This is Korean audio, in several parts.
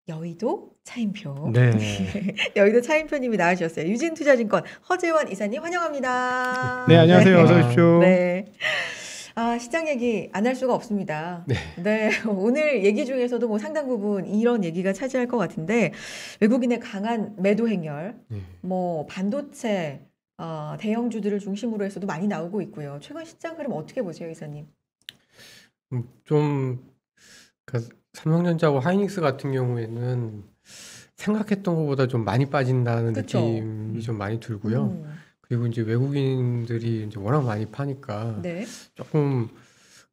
여의도 차인표. 네. 여의도 차인표님이 나와주셨어요. 유진투자증권 허재원 이사님 환영합니다. 네, 안녕하세요. 네. 어서 오십시오. 네. 아, 시장 얘기 안 할 수가 없습니다. 네. 네. 오늘 얘기 중에서도 뭐 상당 부분 이런 얘기가 차지할 것 같은데 외국인의 강한 매도 행렬, 뭐 반도체, 대형주들을 중심으로 해서도 많이 나오고 있고요. 최근 시장 흐름 어떻게 보세요, 이사님? 좀 삼성전자하고 하이닉스 같은 경우에는 생각했던 것보다 좀 많이 빠진다는 그쵸? 느낌이 좀 많이 들고요. 그리고 이제 외국인들이 이제 워낙 많이 파니까 네. 조금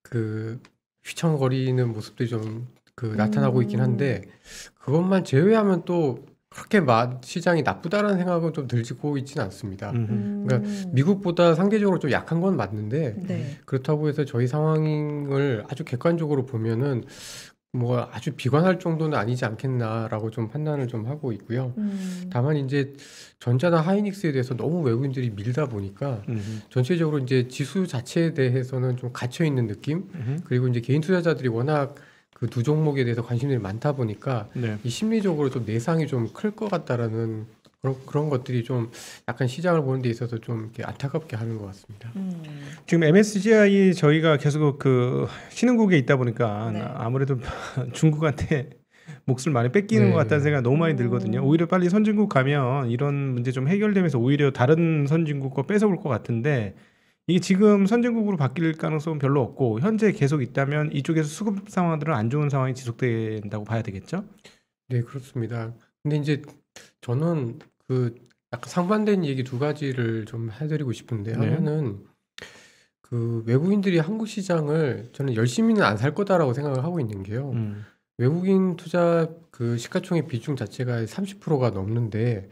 그 휘청거리는 모습들이 좀 나타나고 있긴 한데 그것만 제외하면 또 그렇게 시장이 나쁘다라는 생각은 좀 들고 있지는 않습니다. 그러니까 미국보다 상대적으로 좀 약한 건 맞는데 네. 그렇다고 해서 저희 상황을 아주 객관적으로 보면은 뭐 아주 비관할 정도는 아니지 않겠나라고 좀 판단을 좀 하고 있고요. 다만 이제 전자나 하이닉스에 대해서 너무 외국인들이 밀다 보니까 전체적으로 이제 지수 자체에 대해서는 좀 갇혀 있는 느낌. 그리고 이제 개인 투자자들이 워낙 그 두 종목에 대해서 관심들이 많다 보니까 네. 이 심리적으로 좀 내상이 좀 클 것 같다라는 그런 것들이 좀 약간 시장을 보는 데 있어서 좀 이렇게 안타깝게 하는 것 같습니다. 지금 MSCI 저희가 계속 그 신흥국에 있다 보니까 네. 아무래도 중국한테 몫을 많이 뺏기는 네. 것 같다는 생각이 너무 많이 들거든요. 오히려 빨리 선진국 가면 이런 문제 좀 해결되면서 오히려 다른 선진국 거 뺏어올 것 같은데 이게 지금 선진국으로 바뀔 가능성은 별로 없고 현재 계속 있다면 이쪽에서 수급 상황들은 안 좋은 상황이 지속된다고 봐야 되겠죠? 네, 그렇습니다. 근데 이제 저는 그 약간 상반된 얘기 두 가지를 좀 해드리고 싶은데 네. 하나는 그 외국인들이 한국 시장을 저는 열심히는 안 살 거다라고 생각을 하고 있는 게요. 외국인 투자 그 시가총액 비중 자체가 30%가 넘는데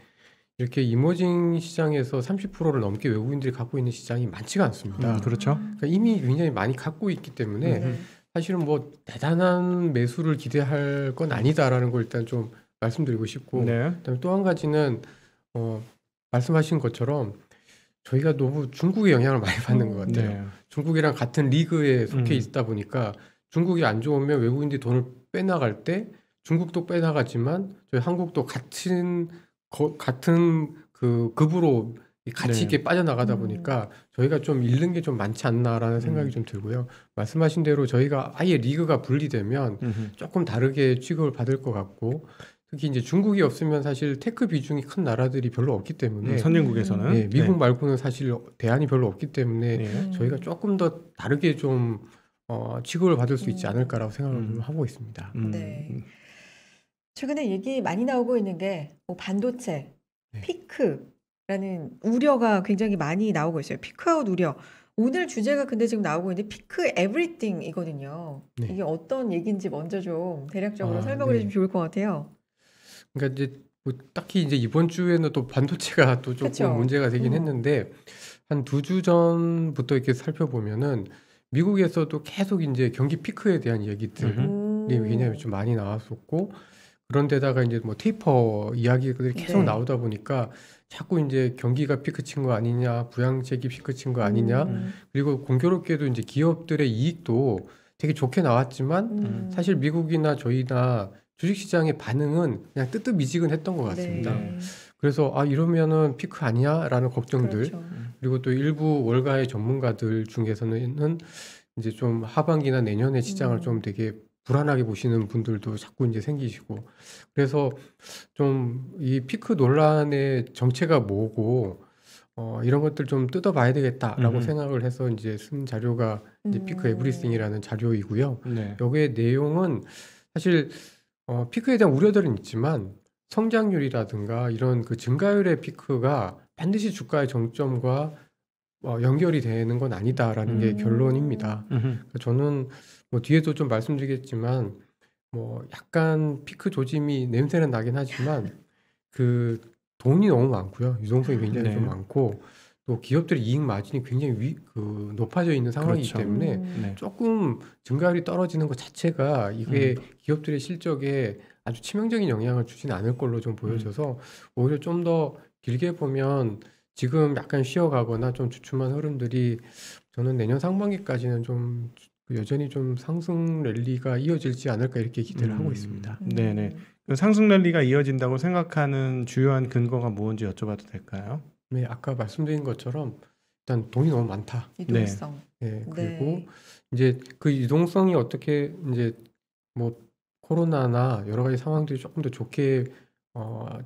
이렇게 이머징 시장에서 30%를 넘게 외국인들이 갖고 있는 시장이 많지가 않습니다. 그렇죠. 그러니까 이미 굉장히 많이 갖고 있기 때문에 네. 사실은 뭐 대단한 매수를 기대할 건 아니다라는 걸 일단 좀 말씀드리고 싶고 네. 그다음에 또 한 가지는 말씀하신 것처럼 저희가 너무 중국의 영향을 많이 받는 것 같아요. 네. 중국이랑 같은 리그에 속해 있다 보니까 중국이 안 좋으면 외국인들이 돈을 빼나갈 때 중국도 빼나가지만 저희 한국도 같은 그 급으로 같이 네. 이렇게 빠져나가다 보니까 저희가 좀 잃는 게 좀 많지 않나라는 생각이 좀 들고요. 말씀하신 대로 저희가 아예 리그가 분리되면 조금 다르게 취급을 받을 것 같고 특히 이제 중국이 없으면 사실 테크 비중이 큰 나라들이 별로 없기 때문에 선진국에서는 네, 미국 말고는 사실 대안이 별로 없기 때문에 네. 저희가 조금 더 다르게 좀 취급을 받을 수 있지 않을까라고 생각을 하고 있습니다. 네. 최근에 얘기 많이 나오고 있는 게 뭐 반도체, 네. 피크라는 우려가 굉장히 많이 나오고 있어요. 피크아웃 우려. 오늘 주제가 근데 지금 나오고 있는데 피크 에브리띵이거든요. 네. 이게 어떤 얘기인지 먼저 좀 대략적으로 설명을 네. 해주면 좋을 것 같아요. 그러니까 이제 뭐 딱히 이제 이번 주에는 또 반도체가 또 조금 그쵸? 문제가 되긴 했는데 한 2주 전부터 이렇게 살펴보면은 미국에서도 계속 이제 경기 피크에 대한 얘기들이 굉장히 좀 많이 나왔었고 그런데다가 이제 뭐 테이퍼 이야기들이 계속 네. 나오다 보니까 자꾸 이제 경기가 피크 친 거 아니냐, 부양책이 피크 친 거 아니냐, 그리고 공교롭게도 이제 기업들의 이익도 되게 좋게 나왔지만 사실 미국이나 저희나 주식시장의 반응은 그냥 뜨뜻미지근했던 것 같습니다. 네. 그래서 이러면은 피크 아니야라는 걱정들 그렇죠. 그리고 또 일부 월가의 전문가들 중에서는 이제 좀 하반기나 내년에 시장을 좀 되게 불안하게 보시는 분들도 자꾸 이제 생기시고 그래서 좀 이 피크 논란의 정체가 뭐고 이런 것들 좀 뜯어봐야 되겠다라고 생각을 해서 이제 쓴 자료가 이제 피크 에브리띵이라는 자료이고요. 네. 여기에 내용은 사실 피크에 대한 우려들은 있지만 성장률이라든가 이런 그 증가율의 피크가 반드시 주가의 정점과 연결이 되는 건 아니다라는 게 결론입니다. 그러니까 저는 뭐 뒤에도 좀 말씀드리겠지만 뭐 약간 피크 조짐이 냄새는 나긴 하지만 그 돈이 너무 많고요. 유동성이 굉장히 네. 좀 많고 또 기업들의 이익 마진이 굉장히 높아져 있는 상황이기 그렇죠. 때문에 네. 조금 증가율이 떨어지는 것 자체가 이게 기업들의 실적에 아주 치명적인 영향을 주지는 않을 걸로 좀 보여져서 오히려 좀 더 길게 보면 지금 약간 쉬어가거나 좀 주춤한 흐름들이 저는 내년 상반기까지는 좀 여전히 좀 상승 랠리가 이어질지 않을까 이렇게 기대를 하고 있습니다. 네네. 그 상승 랠리가 이어진다고 생각하는 주요한 근거가 뭔지 여쭤봐도 될까요? 네, 아까 말씀드린 것처럼 일단 돈이 너무 많다. 유동성. 네, 그리고 네. 이제 그 유동성이 어떻게 이제 뭐 코로나나 여러 가지 상황들이 조금 더 좋게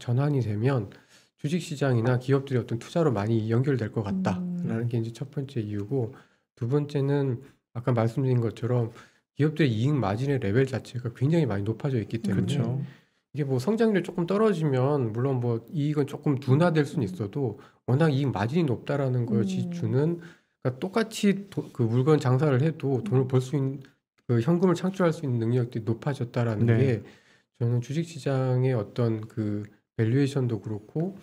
전환이 되면 주식시장이나 기업들이 어떤 투자로 많이 연결될 것 같다라는 게 이제 첫 번째 이유고, 두 번째는 아까 말씀드린 것처럼 기업들의 이익 마진의 레벨 자체가 굉장히 많이 높아져 있기 때문에 그렇죠. 이게 뭐 성장률이 조금 떨어지면 물론 뭐 이익은 조금 둔화될 수는 있어도 워낙 이익 마진이 높다라는 것이 주는, 그러니까 똑같이 그 물건 장사를 해도 돈을 벌 수 있는, 그 현금을 창출할 수 있는 능력들이 높아졌다라는 네. 게 저는 주식시장의 어떤 그 밸류에이션도 그렇고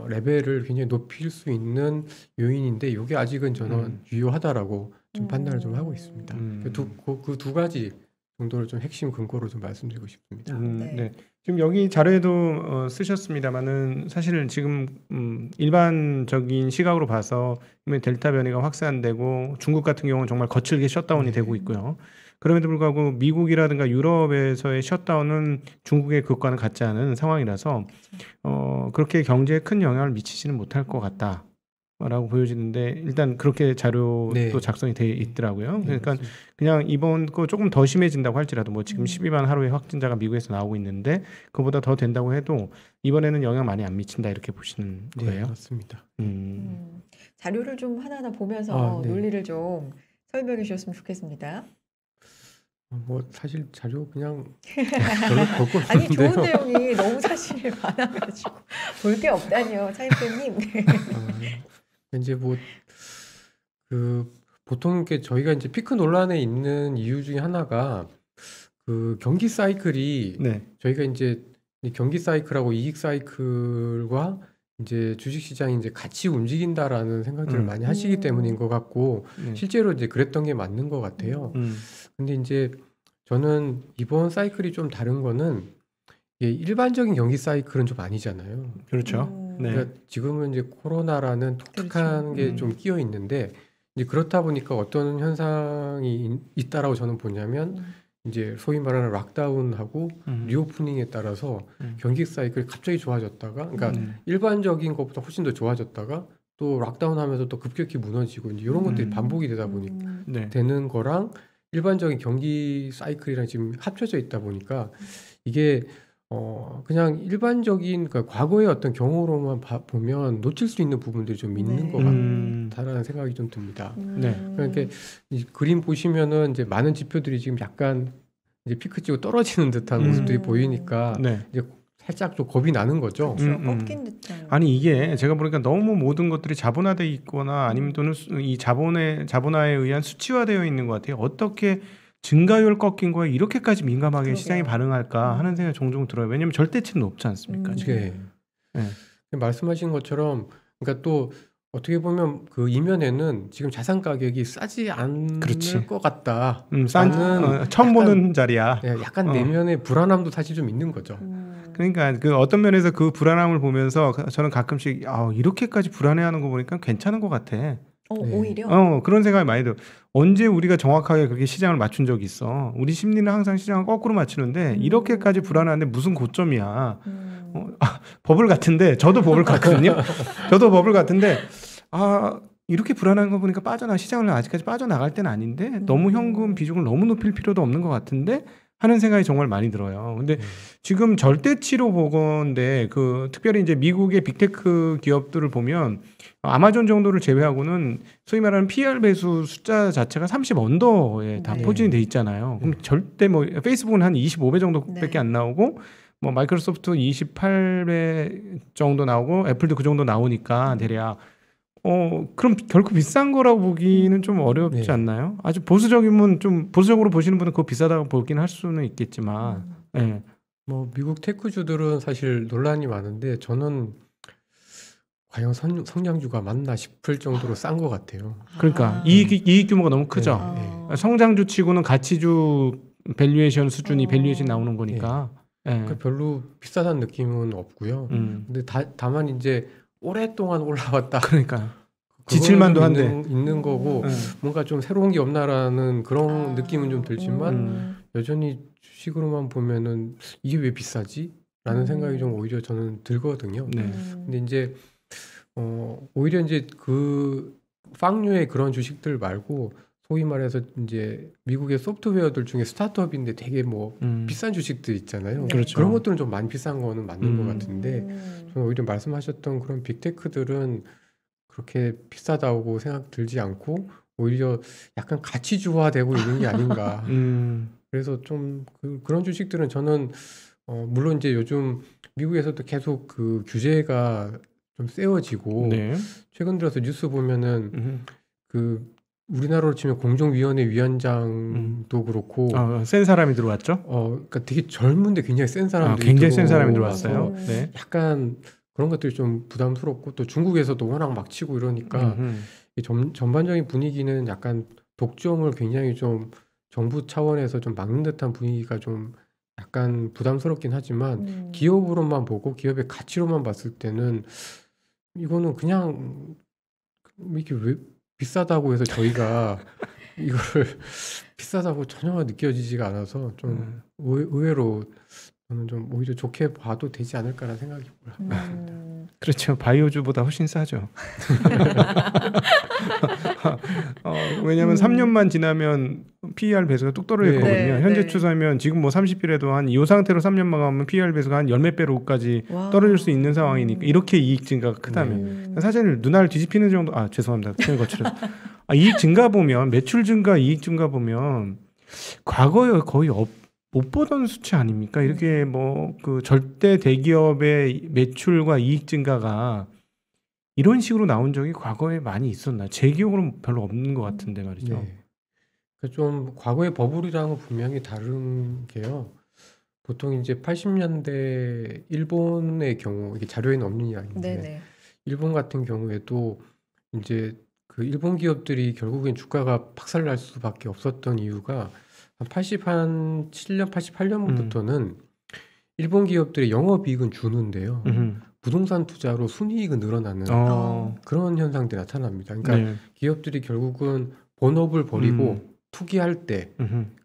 레벨을 굉장히 높일 수 있는 요인인데, 이게 아직은 저는 유효하다라고 좀 판단을 좀 하고 있습니다. 그 두 가지 정도를 좀 핵심 근거로 좀 말씀드리고 싶습니다. 네. 네. 지금 여기 자료에도 쓰셨습니다만은 사실 지금 일반적인 시각으로 봐서 델타 변이가 확산되고 중국 같은 경우는 정말 거칠게 셧다운이 되고 있고요. 그럼에도 불구하고 미국이라든가 유럽에서의 셧다운은 중국의 그것과는 같지 않은 상황이라서 그렇게 경제에 큰 영향을 미치지는 못할 것 같다라고 보여지는데, 일단 그렇게 자료도 네. 작성이 돼 있더라고요. 네, 그러니까 맞습니다. 그냥 이번 거 조금 더 심해진다고 할지라도 뭐 지금 12만 하루의 확진자가 미국에서 나오고 있는데 그보다 더 된다고 해도 이번에는 영향 많이 안 미친다 이렇게 보시는 네, 거예요. 맞습니다. 자료를 좀 하나하나 보면서 네. 논리를 좀 설명해 주셨으면 좋겠습니다. 뭐 사실 자료 그냥 별로 볼 거 아니, 없는데요. 좋은 내용이 너무 사실 많아가지고 볼 게 없다니요, 차인표님. 이제 뭐 그 보통 이렇게 저희가 이제 피크 논란에 있는 이유 중에 하나가 그 경기 사이클이, 네. 저희가 이제 이 경기 사이클하고 이익 사이클과 이제 주식 시장이 이제 같이 움직인다라는 생각들을 많이 하시기 때문인 것 같고, 네. 실제로 이제 그랬던 게 맞는 것 같아요. 근데 이제 저는 이번 사이클이 좀 다른 거는, 이게 일반적인 경기 사이클은 좀 아니잖아요. 그렇죠. 네. 그러니까 지금은 이제 코로나라는 독특한 그렇죠. 게 좀 끼어 있는데, 이제 그렇다 보니까 어떤 현상이 있다라고 저는 보냐면, 이제 소위 말하는 락다운하고 리오프닝에 따라서 경기 사이클이 갑자기 좋아졌다가, 그러니까 일반적인 것보다 훨씬 더 좋아졌다가 또 락다운하면서 또 급격히 무너지고, 이제 이런 것들이 반복이 되다 보니까 네. 되는 거랑 일반적인 경기 사이클이랑 지금 합쳐져 있다 보니까 이게 그냥 일반적인, 그러니까 과거의 어떤 경우로만 보면 놓칠 수 있는 부분들이 좀 있는 것 같다라는 생각이 좀 듭니다. 네. 그러니까 이 그림 보시면은 이제 많은 지표들이 지금 약간 이제 피크 치고 떨어지는 듯한 모습들이 보이니까 네. 이제 살짝 좀 겁이 나는 거죠. 그렇죠. 꺾인 듯한. 아니 이게 제가 보니까 너무 모든 것들이 자본화돼 있거나 아니면 또는 이 자본화에 의한 수치화되어 있는 것 같아요. 어떻게 증가율 꺾인 거에 이렇게까지 민감하게 그러게요. 시장이 반응할까 하는 생각이 종종 들어요. 왜냐하면 절대치는 높지 않습니까? 지금. 네. 네. 말씀하신 것처럼, 그러니까 또 어떻게 보면 그 이면에는 지금 자산 가격이 싸지 않을 그렇지. 것 같다. 처음 보는 자리야. 약간 내면의 불안함도 사실 좀 있는 거죠. 그러니까 그 어떤 면에서 그 불안함을 보면서 저는 가끔씩 이렇게까지 불안해하는 거 보니까 괜찮은 것 같아. 오히려. 그런 생각이 많이 들어. 언제 우리가 정확하게 그렇게 시장을 맞춘 적이 있어? 우리 심리는 항상 시장을 거꾸로 맞추는데 이렇게까지 불안한데 무슨 고점이야? 버블 같은데 저도 버블 같거든요. 저도 버블 같은데 이렇게 불안한 거 보니까 시장을 아직까지 빠져나갈 때는 아닌데 너무 현금 비중을 너무 높일 필요도 없는 것 같은데 하는 생각이 정말 많이 들어요. 근데 지금 절대치로 보건데 특별히 이제 미국의 빅테크 기업들을 보면 아마존 정도를 제외하고는 소위 말하는 PR 배수 숫자 자체가 30 언더에 다 포진이 돼 있잖아요. 그럼 절대 뭐 페이스북은 한 25배 정도밖에 안 나오고 뭐 마이크로소프트 28배 정도 나오고 애플도 그 정도 나오니까 대략 그럼 결코 비싼 거라고 보기는 좀 어렵지 않나요? 아주 보수적으로 보시는 분은 그거 비싸다고 보긴 할 수는 있겠지만, 뭐 미국 테크주들은 사실 논란이 많은데 저는 과연 성장주가 맞나 싶을 정도로 싼 것 같아요. 그러니까 이익 규모가 너무 크죠. 성장주치고는 가치주 밸류에이션 수준이 밸류에이션 나오는 거니까. 그러니까 별로 비싸다는 느낌은 없고요. 근데 다만 이제 오랫동안 올라왔다. 그러니까 지칠만도 한데 있는 거고 뭔가 좀 새로운 게 없나라는 그런 느낌은 좀 들지만 여전히 주식으로만 보면은 이게 왜 비싸지? 라는 생각이 좀 오히려 저는 들거든요. 네. 근데 이제 오히려 이제 그 빵류의 그런 주식들 말고 소위 말해서 이제 미국의 소프트웨어들 중에 스타트업인데 되게 뭐 비싼 주식들 있잖아요. 네. 그렇죠. 그런 것들은 좀 많이 비싼 거는 맞는 것 같은데 음. 저는 오히려 말씀하셨던 그런 빅테크들은 그렇게 비싸다고 생각 들지 않고 오히려 약간 가치주화되고 있는 게 아닌가. 그래서 좀 그런 주식들은 저는 물론 이제 요즘 미국에서도 계속 그 규제가 좀 세워지고 네. 최근 들어서 뉴스 보면은 그 우리나라로 치면 공정위원회 위원장도 그렇고 센 사람이 들어왔죠? 그러니까 되게 젊은데 굉장히 센 사람들이 굉장히 센 사람이 들어와서 들어왔어요. 네. 약간 그런 것들이 좀 부담스럽고 또 중국에서도 워낙 막 치고 이러니까 이 전반적인 분위기는 약간 독점을 굉장히 좀 정부 차원에서 좀 막는 듯한 분위기가 좀 약간 부담스럽긴 하지만 기업으로만 보고 기업의 가치로만 봤을 때는 이거는 그냥 이게 왜 비싸다고 해서 저희가 이거를 비싸다고 전혀 느껴지지가 않아서 좀 의외로 저는 좀 오히려 좋게 봐도 되지 않을까라는 생각이 합니다. 그렇죠. 바이오주보다 훨씬 싸죠. 왜냐하면 3년만 지나면 PER 배수가 뚝 떨어질 네. 거거든요. 네, 현재 네. 추세면 지금 뭐 30일에도 한 이 상태로 3년만 가면 PER 배수가 한 10몇 배로까지 와. 떨어질 수 있는 상황이니까 이렇게 이익 증가가 크다면 사실 눈알 뒤집히는 정도 죄송합니다. 표현 거칠어서 이익 증가 보면 매출 증가 이익 증가 보면 과거에 거의 못 보던 수치 아닙니까? 이렇게 뭐 그 절대 대기업의 매출과 이익 증가가 이런 식으로 나온 적이 과거에 많이 있었나? 제 기억으로는 별로 없는 것 같은데 말이죠. 네. 그러니까 좀 과거의 버블이랑은 분명히 다른 게요. 보통 이제 80년대 일본의 경우 이게 자료에는 없는 이야기인데 네네. 일본 같은 경우에도 이제 그 일본 기업들이 결국엔 주가가 박살날 수밖에 없었던 이유가 한 87년, 88년부터는 일본 기업들의 영업이익은 주는데요. 부동산 투자로 순이익은 늘어나는 그런 현상들이 나타납니다. 그러니까 네. 기업들이 결국은 본업을 버리고 투기할 때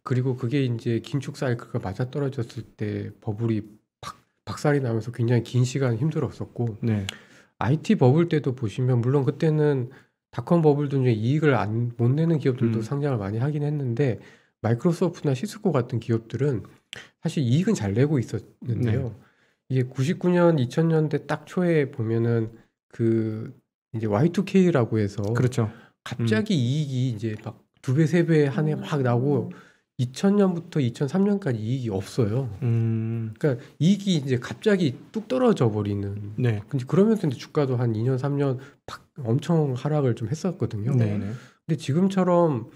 그리고 그게 이제 긴축 사이클과 맞아떨어졌을 때 버블이 박살이 나면서 굉장히 긴 시간 힘들었었고 네. IT 버블 때도 보시면 물론 그때는 닷컴 버블 중에 이익을 못 내는 기업들도 상장을 많이 하긴 했는데 마이크로소프트나 시스코 같은 기업들은 사실 이익은 잘 내고 있었는데요. 네. 이게 99년, 2000년대 딱 초에 보면은 그 이제 Y2K라고 해서 그렇죠. 갑자기 이익이 이제 막 2배, 3배 한 해 막 나오고 2000년부터 2003년까지 이익이 없어요. 그러니까 이익이 이제 갑자기 뚝 떨어져 버리는. 네. 근데 그러면서 이제 주가도 한 2년, 3년 엄청 하락을 좀 했었거든요. 네. 근데 지금처럼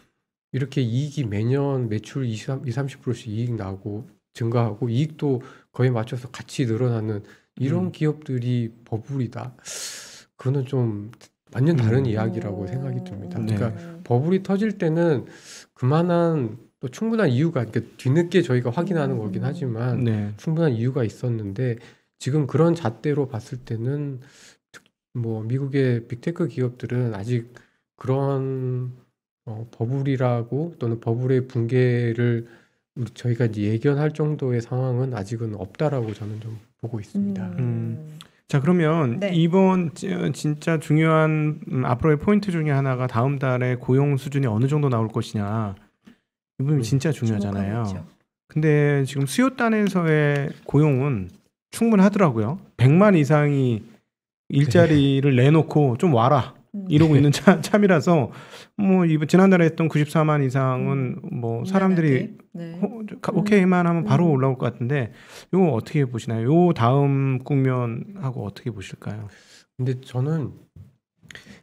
이렇게 이익이 매년 매출 20-30%씩 이익 나고 증가하고 이익도 거의 맞춰서 같이 늘어나는 이런 기업들이 버블이다. 그거는 좀 완전 다른 이야기라고 생각이 듭니다. 네. 그러니까 버블이 터질 때는 그만한 또 충분한 이유가 그러니까 뒤늦게 저희가 확인하는 거긴 하지만 네. 충분한 이유가 있었는데 지금 그런 잣대로 봤을 때는 뭐 미국의 빅테크 기업들은 아직 그런 버블이라고 또는 버블의 붕괴를 저희가 이제 예견할 정도의 상황은 아직은 없다라고 저는 좀 보고 있습니다. 자, 그러면 네. 이번 진짜 중요한 앞으로의 포인트 중에 하나가 다음 달에 고용 수준이 어느 정도 나올 것이냐. 이 부분이 진짜 중요하잖아요. 주목하고 있죠. 근데 지금 수요단에서의 고용은 충분하더라고요. 100만 이상이 일자리를 내놓고 좀 와라. 이러고 있는 참이라서 뭐 이번 지난달에 했던 94만 이상은 뭐 사람들이 네. 오케이만 하면 바로 올라올 것 같은데 이거 어떻게 보시나요? 요 다음 국면하고 어떻게 보실까요? 근데 저는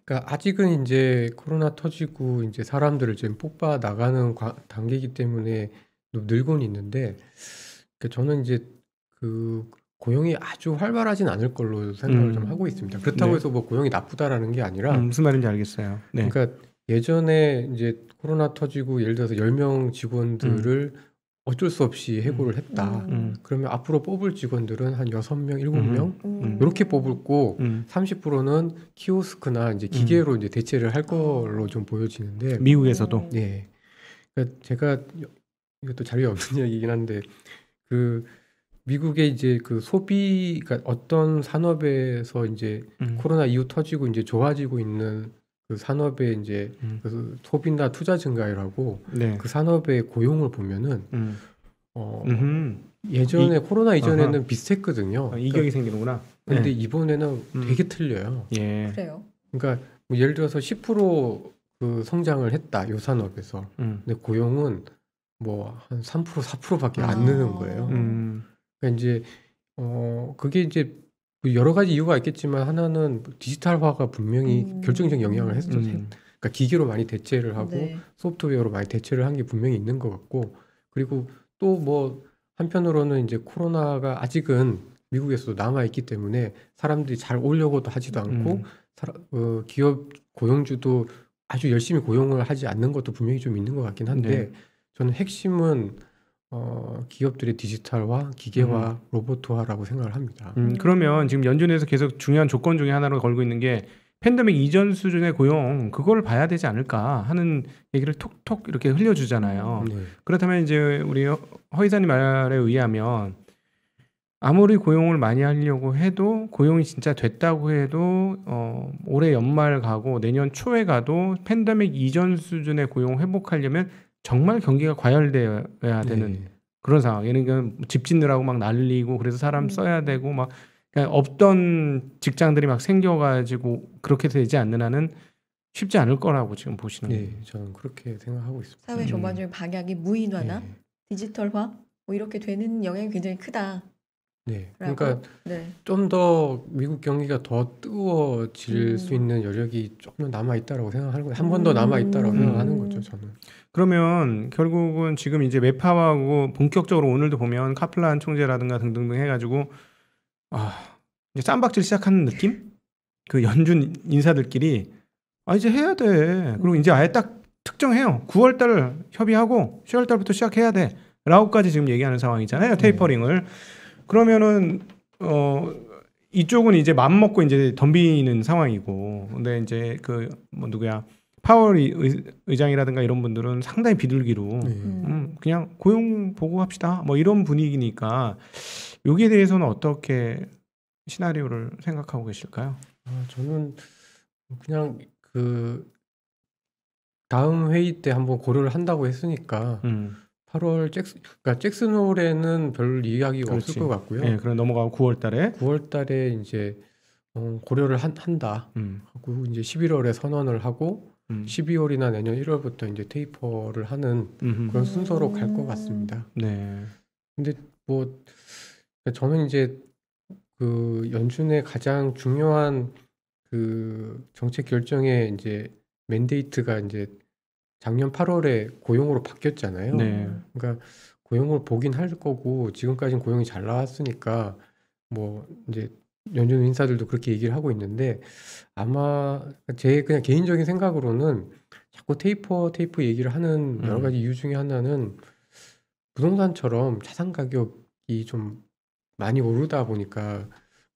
그러니까 아직은 이제 코로나 터지고 이제 사람들을 지금 뽑아 나가는 단계이기 때문에 늘고는 있는데 그러니까 저는 이제 그 고용이 아주 활발하진 않을 걸로 생각을 좀 하고 있습니다. 그렇다고 네. 해서 뭐 고용이 나쁘다라는 게 아니라 무슨 말인지 알겠어요. 네. 그러니까 예전에 이제 코로나 터지고 예를 들어서 10명 직원들을 어쩔 수 없이 해고를 했다. 그러면 앞으로 뽑을 직원들은 한 6명, 7명 이렇게 뽑을고 30%는 키오스크나 이제 기계로 이제 대체를 할 걸로 좀 보여지는데 미국에서도 네. 그러니까 제가 이것도 자료에 없는 이야기이긴 한데 그 미국의 이제 그 소비, 그러니까 어떤 산업에서 이제 코로나 이후 터지고 이제 좋아지고 있는 그 산업의 이제 그 소비나 투자 증가율하고 네. 그 산업의 고용을 보면은 음흠. 예전에 코로나 이전에는 아하. 비슷했거든요. 이격이 생기는구나. 근데 네. 이번에는 되게 틀려요. 예. 그래요. 그러니까 뭐 예를 들어서 10%그 성장을 했다, 요 산업에서. 근데 고용은 뭐 한 3%, 4%밖에 안 느는 거예요. 그러니까 이제 그게 이제 뭐 여러 가지 이유가 있겠지만 하나는 디지털화가 분명히 결정적 영향을 했죠. 그러니까 기계로 많이 대체를 하고 네. 소프트웨어로 많이 대체를 한 게 분명히 있는 것 같고, 그리고 또 뭐 한편으로는 이제 코로나가 아직은 미국에서도 남아 있기 때문에 사람들이 잘 오려고도 하지도 않고 기업 고용주도 아주 열심히 고용을 하지 않는 것도 분명히 좀 있는 것 같긴 한데, 네. 저는 핵심은 기업들의 디지털화, 기계화, 로봇화라고 생각을 합니다. 그러면 지금 연준에서 계속 중요한 조건 중에 하나로 걸고 있는 게 팬데믹 이전 수준의 고용, 그걸 봐야 되지 않을까 하는 얘기를 톡톡 이렇게 흘려주잖아요. 네. 그렇다면 이제 우리 허 이사님 말에 의하면 아무리 고용을 많이 하려고 해도, 고용이 진짜 됐다고 해도 올해 연말 가고 내년 초에 가도 팬데믹 이전 수준의 고용 회복하려면 정말 경기가 과열되어야 되는 네. 그런 상황. 그러니까 집 짓느라고 막 난리고, 그래서 사람 써야 되고 막, 그러니까 없던 직장들이 막 생겨가지고 그렇게 되지 않는 한은 쉽지 않을 거라고 지금 보시는 거예요. 네, 저는 그렇게 생각하고 있습니다. 사회 전반적인 방향이 무인화나 네. 디지털화 뭐 이렇게 되는 영향이 굉장히 크다. 네. 라고? 그러니까 네. 좀 더 미국 경기가 더 뜨거워질 수 음. 있는 여력이 조금 더 남아 있다라고 생각하는 거예요. 한 번 더 남아 있다라고 생각하는 거죠, 저는. 그러면 결국은 지금 이제 매파하고 본격적으로 오늘도 보면 카플란 총재라든가 등등등 해가지고 이제 쌈박질 시작하는 느낌? 그 연준 인사들끼리 이제 해야 돼. 그리고 이제 아예 딱 특정해요. 9월달 협의하고 10월달부터 시작해야 돼. 라고까지 지금 얘기하는 상황이잖아요. 테이퍼링을. 그러면은 이쪽은 이제 맘 먹고 이제 덤비는 상황이고, 근데 이제 그 뭐 누구야, 파월 의장이라든가 이런 분들은 상당히 비둘기로 그냥 고용 보고합시다 뭐 이런 분위기니까, 여기에 대해서는 어떻게 시나리오를 생각하고 계실까요? 저는 그냥 그 다음 회의 때 한번 고려를 한다고 했으니까 8월 그러니까 잭슨 홀에는 별 이야기가 그렇지. 없을 것 같고요. 예, 그럼 넘어가고 9월달에 9월달에 이제 고려를 한다 하고 이제 11월에 선언을 하고 12월이나 내년 1월부터 이제 테이퍼를 하는 그런 순서로 갈 것 같습니다. 네. 근데 뭐 저는 이제 그 연준의 가장 중요한 그 정책 결정의 이제 맨데이트가 이제 작년 8월에 고용으로 바뀌었잖아요. 네. 그러니까 고용을 보긴 할 거고, 지금까지는 고용이 잘 나왔으니까 뭐 이제 연준 인사들도 그렇게 얘기를 하고 있는데, 아마 제 그냥 개인적인 생각으로는 자꾸 테이퍼 얘기를 하는 여러 가지 이유 중에 하나는 부동산처럼 자산 가격이 좀 많이 오르다 보니까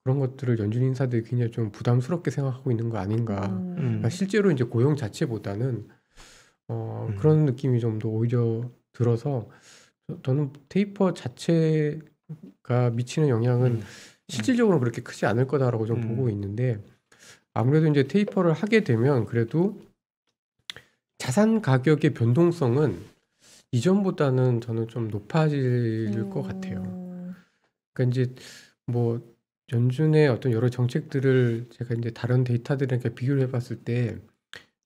그런 것들을 연준 인사들이 굉장히 좀 부담스럽게 생각하고 있는 거 아닌가. 그러니까 실제로 이제 고용 자체보다는 그런 느낌이 좀 더 오히려 들어서, 저는 테이퍼 자체가 미치는 영향은 실질적으로 그렇게 크지 않을 거다라고 좀 보고 있는데, 아무래도 이제 테이퍼를 하게 되면 그래도 자산 가격의 변동성은 이전보다는 저는 좀 높아질 것 같아요. 그러니까 이제 뭐 연준의 어떤 여러 정책들을 제가 이제 다른 데이터들이랑 비교를 해봤을 때,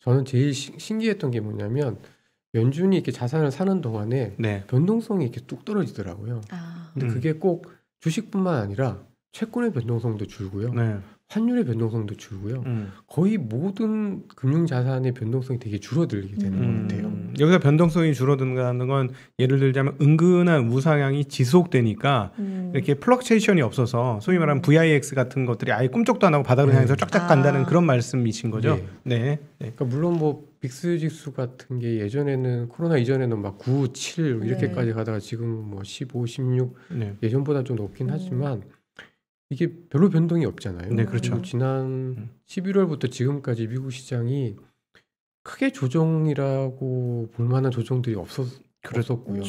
저는 제일 신기했던 게 뭐냐면, 연준이 이렇게 자산을 사는 동안에 변동성이 이렇게 뚝 떨어지더라고요. 근데 그게 꼭 주식뿐만 아니라 채권의 변동성도 줄고요. 환율의 변동성도 줄고요. 거의 모든 금융 자산의 변동성이 되게 줄어들게 되는 것 같아요. 여기서 변동성이 줄어든다는 건 예를 들자면 은근한 우상향이 지속되니까 이렇게 플럭체이션이 없어서 소위 말하는 VIX 같은 것들이 아예 꿈쩍도 안 하고 바닥을 향해서 쫙쫙 간다는 그런 말씀이신 거죠? 네. 그러니까 물론 뭐 빅스 지수 같은 게 예전에는 코로나 이전에는 막 9, 7 이렇게까지 가다가 지금 뭐 15, 16 예전보다 좀 높긴 하지만 이게 별로 변동이 없잖아요. 네, 그렇죠. 지난 11월부터 지금까지 미국 시장이 크게 조정이라고 볼 만한 조정들이 없었고요.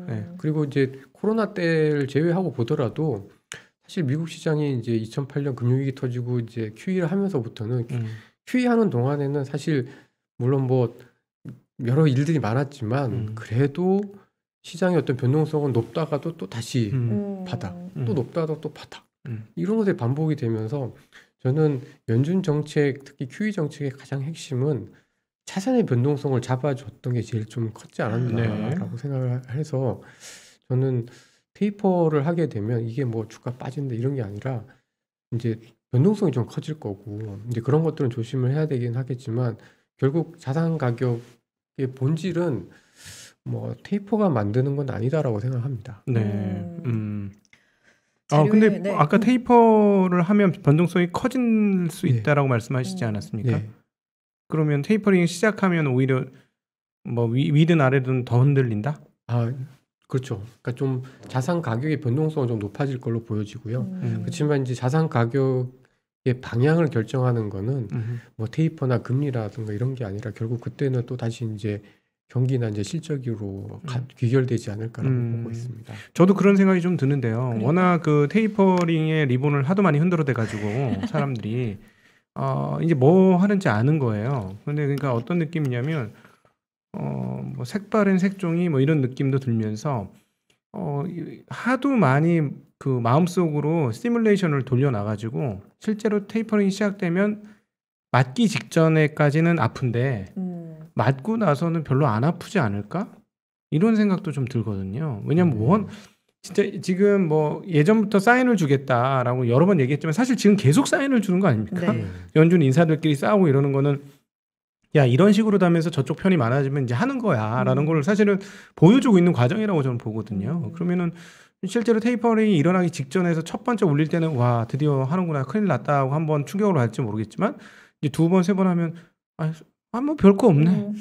네. 그리고 이제 코로나 때를 제외하고 보더라도 사실 미국 시장이 이제 2008년 금융위기 터지고 이제 QE를 하면서부터는 QE 하는 동안에는 사실 물론 뭐 여러 일들이 많았지만 그래도 시장의 어떤 변동성은 높다가도 또 다시 바닥, 또 높다가도 또 바닥 이런 것들이 반복이 되면서 저는 연준 정책, 특히 QE 정책의 가장 핵심은 자산의 변동성을 잡아줬던 게 제일 좀 컸지 않았나라고 생각을 해서 저는 테이퍼를 하게 되면 이게 뭐 주가 빠진다 이런 게 아니라 이제 변동성이 좀 커질 거고 이제 그런 것들은 조심을 해야 되긴 하겠지만 결국 자산 가격의 본질은 뭐 테이퍼가 만드는 건 아니다라고 생각합니다. 네. 자료에, 근데 네. 아까 테이퍼를 하면 변동성이 커질 수 네. 있다라고 말씀하시지 않았습니까? 네. 그러면 테이퍼링 시작하면 오히려 뭐 위든 아래든 더 흔들린다? 아, 그렇죠. 그러니까 좀 자산 가격의 변동성은 좀 높아질 걸로 보여지고요. 그렇지만 이제 자산 가격의 방향을 결정하는 거는 뭐 테이퍼나 금리라든가 이런 게 아니라 결국 그때는 또 다시 이제 경기나 이제 실적으로 귀결되지 않을까라고 보고 있습니다. 저도 그런 생각이 좀 드는데요. 그래요? 워낙 그 테이퍼링의 리본을 하도 많이 흔들어대가지고 사람들이 이제 뭐 하는지 아는 거예요. 근데 그러니까 어떤 느낌이냐면 뭐 색바른 색종이 뭐 이런 느낌도 들면서 하도 많이 그 마음속으로 시뮬레이션을 돌려놔가지고 실제로 테이퍼링이 시작되면 맞기 직전에까지는 아픈데 맞고 나서는 별로 안 아프지 않을까? 이런 생각도 좀 들거든요. 왜냐면 진짜 지금 뭐 예전부터 사인을 주겠다라고 여러 번 얘기했지만 사실 지금 계속 사인을 주는 거 아닙니까? 네. 연준 인사들끼리 싸우고 이러는 거는 야 이런 식으로 다면서 저쪽 편이 많아지면 이제 하는 거야라는 걸 사실은 보여주고 있는 과정이라고 저는 보거든요. 그러면은 실제로 테이퍼링이 일어나기 직전에서 첫 번째 울릴 때는 와 드디어 하는구나 큰일 났다 하고 한번 충격으로 할지 모르겠지만 이제 두 번 세 번 하면 뭐 별거 없네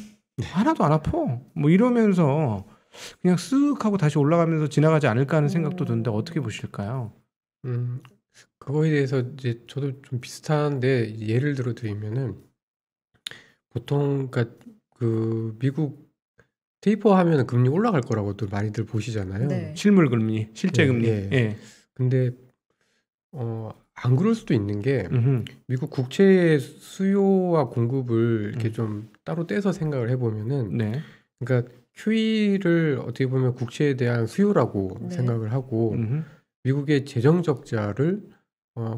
하나도 안 아파 뭐 이러면서 그냥 쓱 하고 다시 올라가면서 지나가지 않을까 하는 생각도 드는데 어떻게 보실까요? 그거에 대해서 이제 저도 좀 비슷한데 예를 들어 드리면은 보통 그러니까 그 미국 테이퍼 하면은 금리 올라갈 거라고도 많이들 보시잖아요. 네. 실물 금리, 실제 네, 금리. 네. 예. 근데 안 그럴 수도 있는 게 미국 국채의 수요와 공급을 이렇게 좀 따로 떼서 생각을 해보면은 네. 그러니까 QE를 어떻게 보면 국채에 대한 수요라고 네. 생각을 하고 미국의 재정 적자를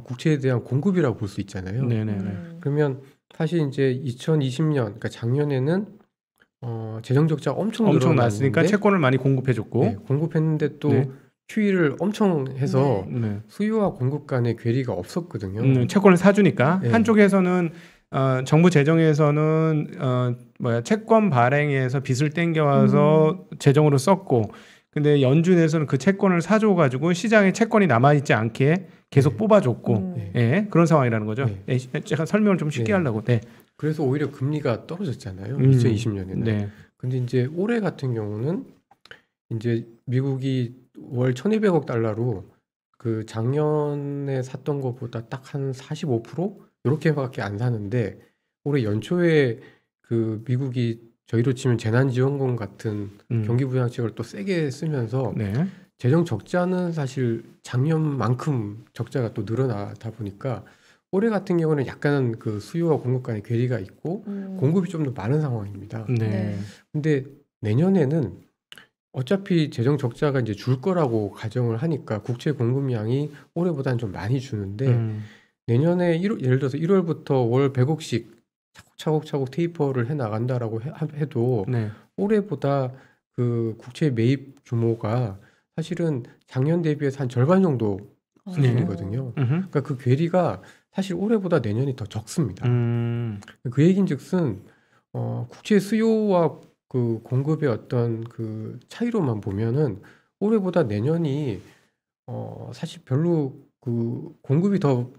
국채에 대한 공급이라고 볼 수 있잖아요. 네네네. 그러면 사실 이제 2020년 그러니까 작년에는 재정 적자가 엄청 났으니까 늘어났는데 채권을 많이 공급해줬고 네, 공급했는데 또 네. QE를 엄청 해서 네. 수요와 공급 간의 괴리가 없었거든요. 채권을 사주니까 네. 한쪽에서는 정부 재정에서는 채권 발행해서 빚을 땡겨와서 재정으로 썼고 근데 연준에서는 그 채권을 사줘가지고 시장에 채권이 남아있지 않게 계속 뽑아줬고 예, 그런 상황이라는 거죠. 네. 제가 설명을 좀 쉽게 네. 하려고. 네. 그래서 오히려 금리가 떨어졌잖아요. 2020년에는. 네. 근데 이제 올해 같은 경우는 이제 미국이 월 1,200억 달러로 그 작년에 샀던 것보다 딱 한 45% 이렇게밖에 안 사는데 올해 연초에 그 미국이 저희로 치면 재난지원금 같은 경기부양책을 또 세게 쓰면서 네. 재정 적자는 사실 작년만큼 적자가 또 늘어나다 보니까 올해 같은 경우는 약간 그 수요와 공급 간의 괴리가 있고 공급이 좀 더 많은 상황입니다. 네. 근데 내년에는 어차피 재정 적자가 이제 줄 거라고 가정을 하니까 국채 공급량이 올해보다는 좀 많이 주는데 내년에 예를 들어서 1월부터 월 100억씩 차곡차곡 테이퍼를 해 나간다라고 해도 네. 올해보다 그 국채 매입 규모가 사실은 작년 대비해서 한 절반 정도 수준이거든요. 그러니까 그 괴리가 사실 올해보다 내년이 더 적습니다. 그 얘긴즉슨 국채 수요와 그 공급의 어떤 그 차이로만 보면은 올해보다 내년이 사실 별로 그 공급이 더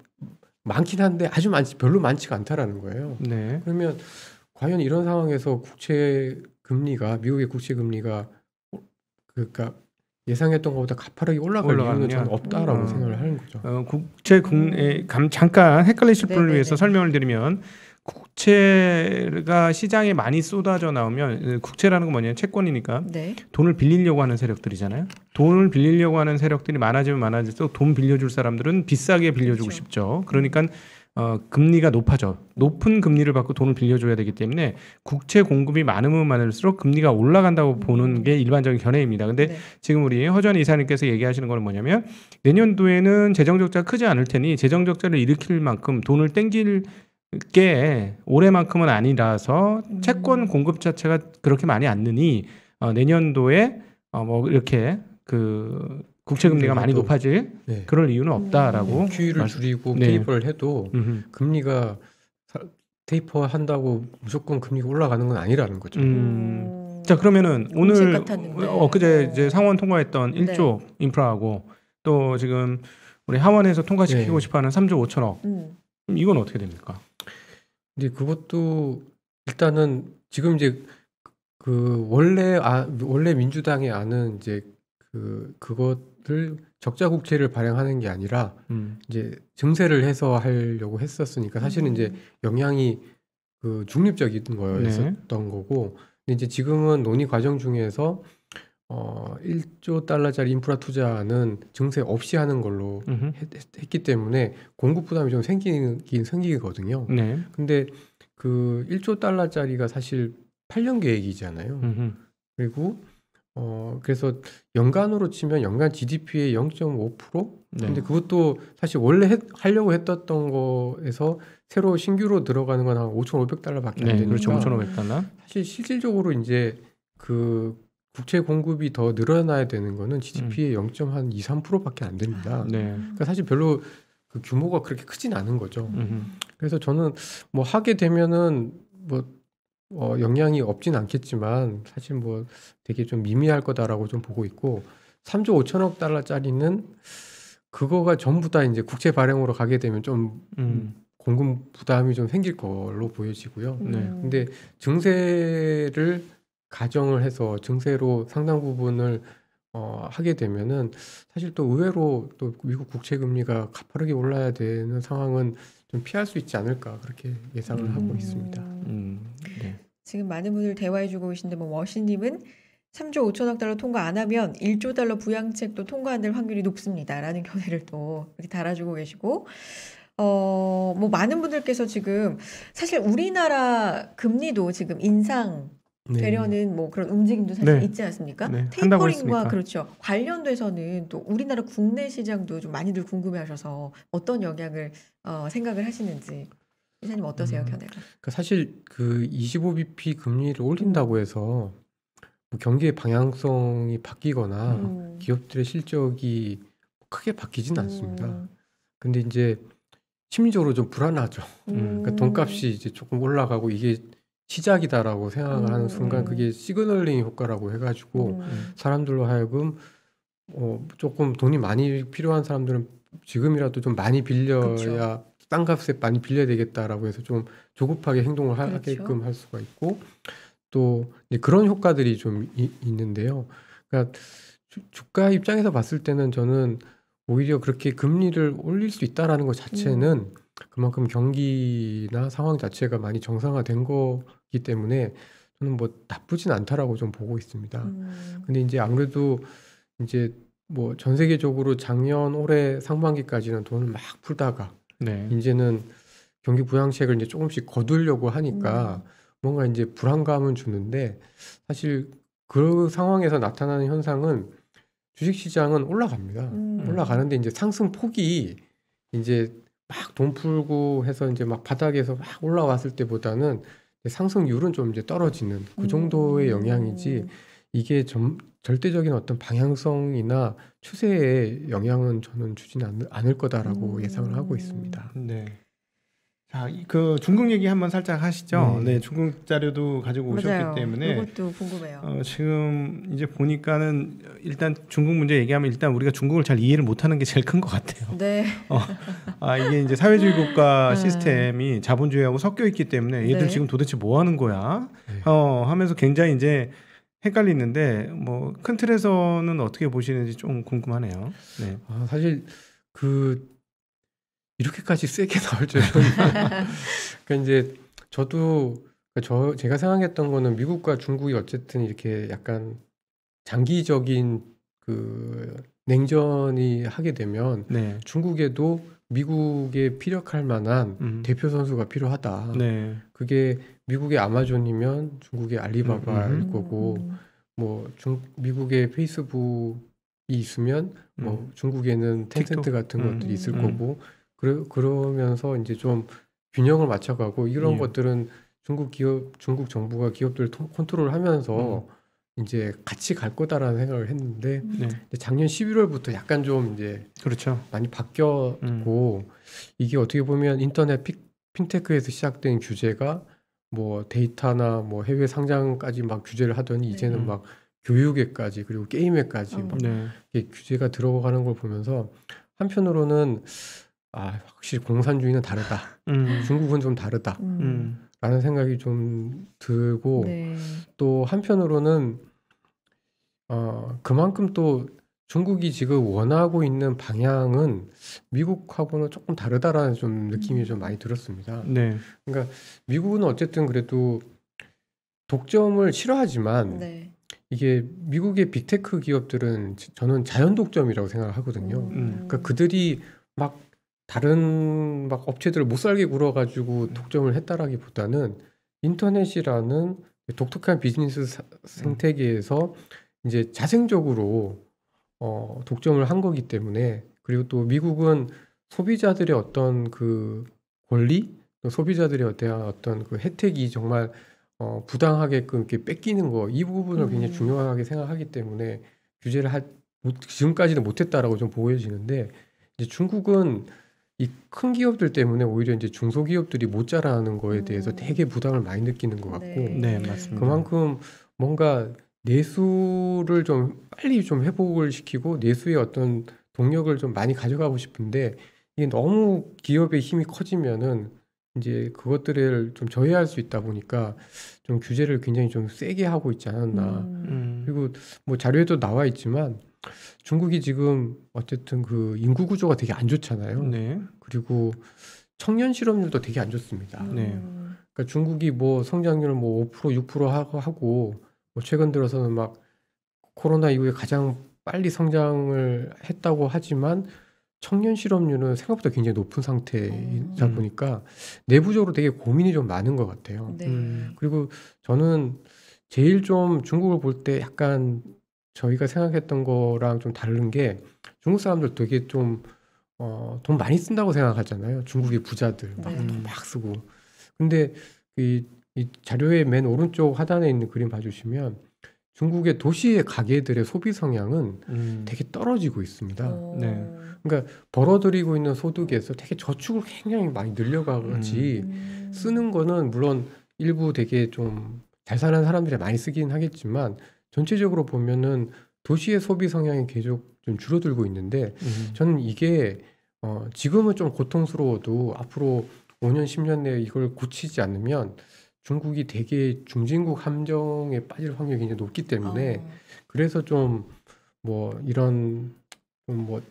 많긴 한데 별로 많지가 않다라는 거예요. 네. 그러면 과연 이런 상황에서 미국의 국채 금리가 그러니까 예상했던 것보다 가파르게 올라갈 이유는 저는 없다라고 생각을 하는 거죠. 국채 잠깐 헷갈리실 분을 네네네. 위해서 설명을 드리면 국채가 시장에 많이 쏟아져 나오면 국채라는 건 뭐냐면 채권이니까 네. 돈을 빌리려고 하는 세력들이잖아요. 돈을 빌리려고 하는 세력들이 많아지면 많아질수록 돈 빌려줄 사람들은 비싸게 빌려주고 그렇죠. 싶죠. 그러니까 금리가 높아져. 높은 금리를 받고 돈을 빌려줘야 되기 때문에 국채 공급이 많으면 많을수록 금리가 올라간다고 보는 게 일반적인 견해입니다. 근데 네. 지금 우리 허전 이사님께서 얘기하시는 건 뭐냐면 내년도에는 재정적자가 크지 않을 테니 재정적자를 일으킬 만큼 돈을 땡길 게 올해만큼은 아니라서 채권 공급 자체가 그렇게 많이 안 느니 내년도에 뭐 이렇게 그 국채 금리가 많이 또, 높아질 네. 그럴 이유는 없다라고 QE를 줄이고 네. 테이퍼를 해도 금리가 테이퍼 한다고 무조건 금리가 올라가는 건 아니라는 거죠. 자 그러면은 오늘 같았는데. 엊그제 이제 상원 통과했던 1조 인프라하고 또 지금 우리 하원에서 통과시키고 네. 싶어하는 3조 5천억 이건 어떻게 됩니까? 이제 그것도 일단은 지금 이제 그 원래 민주당이 아는 이제 그것을 적자 국채를 발행하는 게 아니라 이제 증세를 해서 하려고 했었으니까 사실은 이제 영향이 그 중립적인 거였었던 거고, 근데 이제 지금은 논의 과정 중에서 1조 달러짜리 인프라 투자는 증세 없이 하는 걸로 했기 때문에 공급 부담이 좀 생기거든요. 네. 근데 그 1조 달러짜리가 사실 8년 계획이잖아요. 그리고 그래서 연간으로 치면 연간 GDP의 0.5%? 네. 근데 그것도 사실 원래 하려고 했던 거에서 새로 신규로 들어가는 건 한 5,500달러밖에 안 되니까. 그렇죠. 5,500달러. 사실 실질적으로 이제 그 국채 공급이 더 늘어나야 되는 거는 GDP의 0.2~3%밖에 안 됩니다. 네. 그러니까 사실 별로 그 규모가 그렇게 크진 않은 거죠. 그래서 저는 뭐 하게 되면은 뭐 영향이 없진 않겠지만 사실 뭐 되게 좀 미미할 거다라고 좀 보고 있고, 3조 5천억 달러짜리는 그거가 전부 다 이제 국채 발행으로 가게 되면 좀 공급 부담이 좀 생길 걸로 보여지고요. 네. 근데 증세를 가정을 해서 증세로 상당 부분을 하게 되면은 사실 또 의외로 또 미국 국채 금리가 가파르게 올라야 되는 상황은 좀 피할 수 있지 않을까 그렇게 예상을 하고 있습니다. 네. 지금 많은 분들 대화해주고 계신데 뭐 워시님은 3조 5천억 달러 통과 안 하면 1조 달러 부양책도 통과 안 될 확률이 높습니다라는 견해를 또 이렇게 달아주고 계시고, 뭐 많은 분들께서 지금 사실 우리나라 금리도 지금 인상 되려는 뭐 그런 움직임도 사실 네. 있지 않습니까? 네. 한다고 테이퍼링과 했으니까. 그렇죠. 관련돼서는 또 우리나라 국내 시장도 좀 많이들 궁금해하셔서 어떤 영향을 생각을 하시는지 이사님 어떠세요, 견해가? 그러니까 사실 그 25bp 금리를 올린다고 해서 뭐 경기의 방향성이 바뀌거나 기업들의 실적이 크게 바뀌진 않습니다. 근데 이제 심리적으로 좀 불안하죠. 그러니까 돈값이 이제 조금 올라가고 이게 시작이다라고 생각을 하는 순간 그게 시그널링 효과라고 해가지고 사람들로 하여금 조금 돈이 많이 필요한 사람들은 지금이라도 좀 많이 빌려야 그렇죠. 땅값에 많이 빌려야 되겠다라고 해서 좀 조급하게 행동을 하게끔 할 수가 있고, 또 이제 그런 효과들이 좀 있는데요. 그러니까 주가 입장에서 봤을 때는 저는 오히려 그렇게 금리를 올릴 수 있다라는 것 자체는 그만큼 경기나 상황 자체가 많이 정상화된 거기 때문에 저는 뭐 나쁘진 않다라고 좀 보고 있습니다. 근데 이제 아무래도 이제 뭐 전 세계적으로 작년 올해 상반기까지는 돈을 막 풀다가 네. 이제는 경기 부양책을 이제 조금씩 거두려고 하니까 뭔가 이제 불안감은 주는데, 사실 그 상황에서 나타나는 현상은 주식시장은 올라갑니다. 올라가는데 이제 상승 폭이 이제 막 돈 풀고 해서 이제 막 바닥에서 막 올라왔을 때보다는 상승률은 좀 이제 떨어지는 그 정도의 영향이지, 이게 절대적인 어떤 방향성이나 추세에 영향은 저는 주지는 않을 거다라고 예상을 하고 있습니다. 네. 자, 그 중국 얘기 한번 살짝 하시죠. 네, 중국 자료도 가지고 오셨기 때문에 이것도 궁금해요. 지금 이제 보니까는 일단 중국 문제 얘기하면 일단 우리가 중국을 잘 이해를 못하는 게 제일 큰 것 같아요. 네. 이게 이제 사회주의 국가 시스템이 자본주의하고 섞여 있기 때문에 얘들 네. 지금 도대체 뭐 하는 거야? 하면서 굉장히 이제 헷갈리는데 뭐 큰 틀에서는 어떻게 보시는지 좀 궁금하네요. 네. 사실 그 이렇게까지 세게 나올 줄은 그러니까 이제 저도 제가 생각했던 거는 미국과 중국이 어쨌든 이렇게 약간 장기적인 그 냉전이 하게 되면 네. 중국에도 미국에 피력할 만한 대표 선수가 필요하다. 네. 그게 미국의 아마존이면 중국의 알리바바일 거고 뭐 미국의 페이스북이 있으면 뭐 중국에는 텐센트 틱톡. 같은 것들이 있을 거고 그러면서 이제 좀 균형을 맞춰가고 이런 예. 것들은 중국 정부가 기업들 컨트롤하면서 이제 같이 갈 거다라는 생각을 했는데 네. 작년 11월부터 약간 좀 이제 그렇죠. 많이 바뀌었고 이게 어떻게 보면 인터넷 핀테크에서 시작된 규제가 뭐 데이터나 뭐 해외 상장까지 막 규제를 하더니 이제는 막 교육에까지 그리고 게임에까지 막 네. 이렇게 규제가 들어가는 걸 보면서 한편으로는 확실히 공산주의는 다르다. 중국은 좀 다르다. 라는 생각이 좀 들고 네. 또 한편으로는 그만큼 또 중국이 지금 원하고 있는 방향은 미국하고는 조금 다르다라는 좀 느낌이 좀 많이 들었습니다. 네. 그러니까 미국은 어쨌든 그래도 독점을 싫어하지만 네. 이게 미국의 빅테크 기업들은 저는 자연 독점이라고 생각을 하거든요. 그러니까 그들이 막 다른 막 업체들을 못 살게 굴어가지고 독점을 했다라기보다는 인터넷이라는 독특한 비즈니스 생태계에서 이제 자생적으로 독점을 한 거기 때문에 그리고 또 미국은 소비자들의 어떤 그 권리, 또 소비자들의 어떤 그 혜택이 정말 부당하게끔 이렇게 뺏기는 거 이 부분을 굉장히 중요하게 생각하기 때문에 규제를 지금까지는 못했다라고 좀 보여지는데 이제 중국은 이 큰 기업들 때문에 오히려 이제 중소기업들이 못 자라는 거에 대해서 되게 부담을 많이 느끼는 것 같고 네, 맞습니다. 그만큼 뭔가 내수를 좀 빨리 좀 회복을 시키고 내수의 어떤 동력을 좀 많이 가져가고 싶은데 이게 너무 기업의 힘이 커지면은 이제 그것들을 좀 저해할 수 있다 보니까 좀 규제를 굉장히 좀 세게 하고 있지 않았나. 그리고 뭐 자료에도 나와 있지만 중국이 지금 어쨌든 그 인구 구조가 되게 안 좋잖아요. 네. 그리고 청년 실업률도 되게 안 좋습니다. 네. 그러니까 중국이 뭐 성장률 뭐 5% 6% 하고 뭐 최근 들어서는 막 코로나 이후에 가장 빨리 성장을 했다고 하지만 청년 실업률은 생각보다 굉장히 높은 상태이다 보니까 내부적으로 되게 고민이 좀 많은 것 같아요. 네. 그리고 저는 제일 좀 중국을 볼 때 약간 저희가 생각했던 거랑 좀 다른 게 중국 사람들 되게 좀 돈 많이 쓴다고 생각하잖아요. 중국의 부자들 막 돈 막 쓰고. 근데 이 자료의 맨 오른쪽 하단에 있는 그림 봐주시면 중국의 도시의 가게들의 소비 성향은 되게 떨어지고 있습니다. 네. 그러니까 벌어들이고 있는 소득에서 되게 저축을 굉장히 많이 늘려가지 쓰는 거는 물론 일부 되게 좀 잘 사는 사람들이 많이 쓰긴 하겠지만 전체적으로 보면은 도시의 소비 성향이 계속 좀 줄어들고 있는데 저는 이게 지금은 좀 고통스러워도 앞으로 5년 10년 내에 이걸 고치지 않으면 중국이 되게 중진국 함정에 빠질 확률이 굉장히 높기 때문에 그래서 좀 뭐 이런 좀 뭐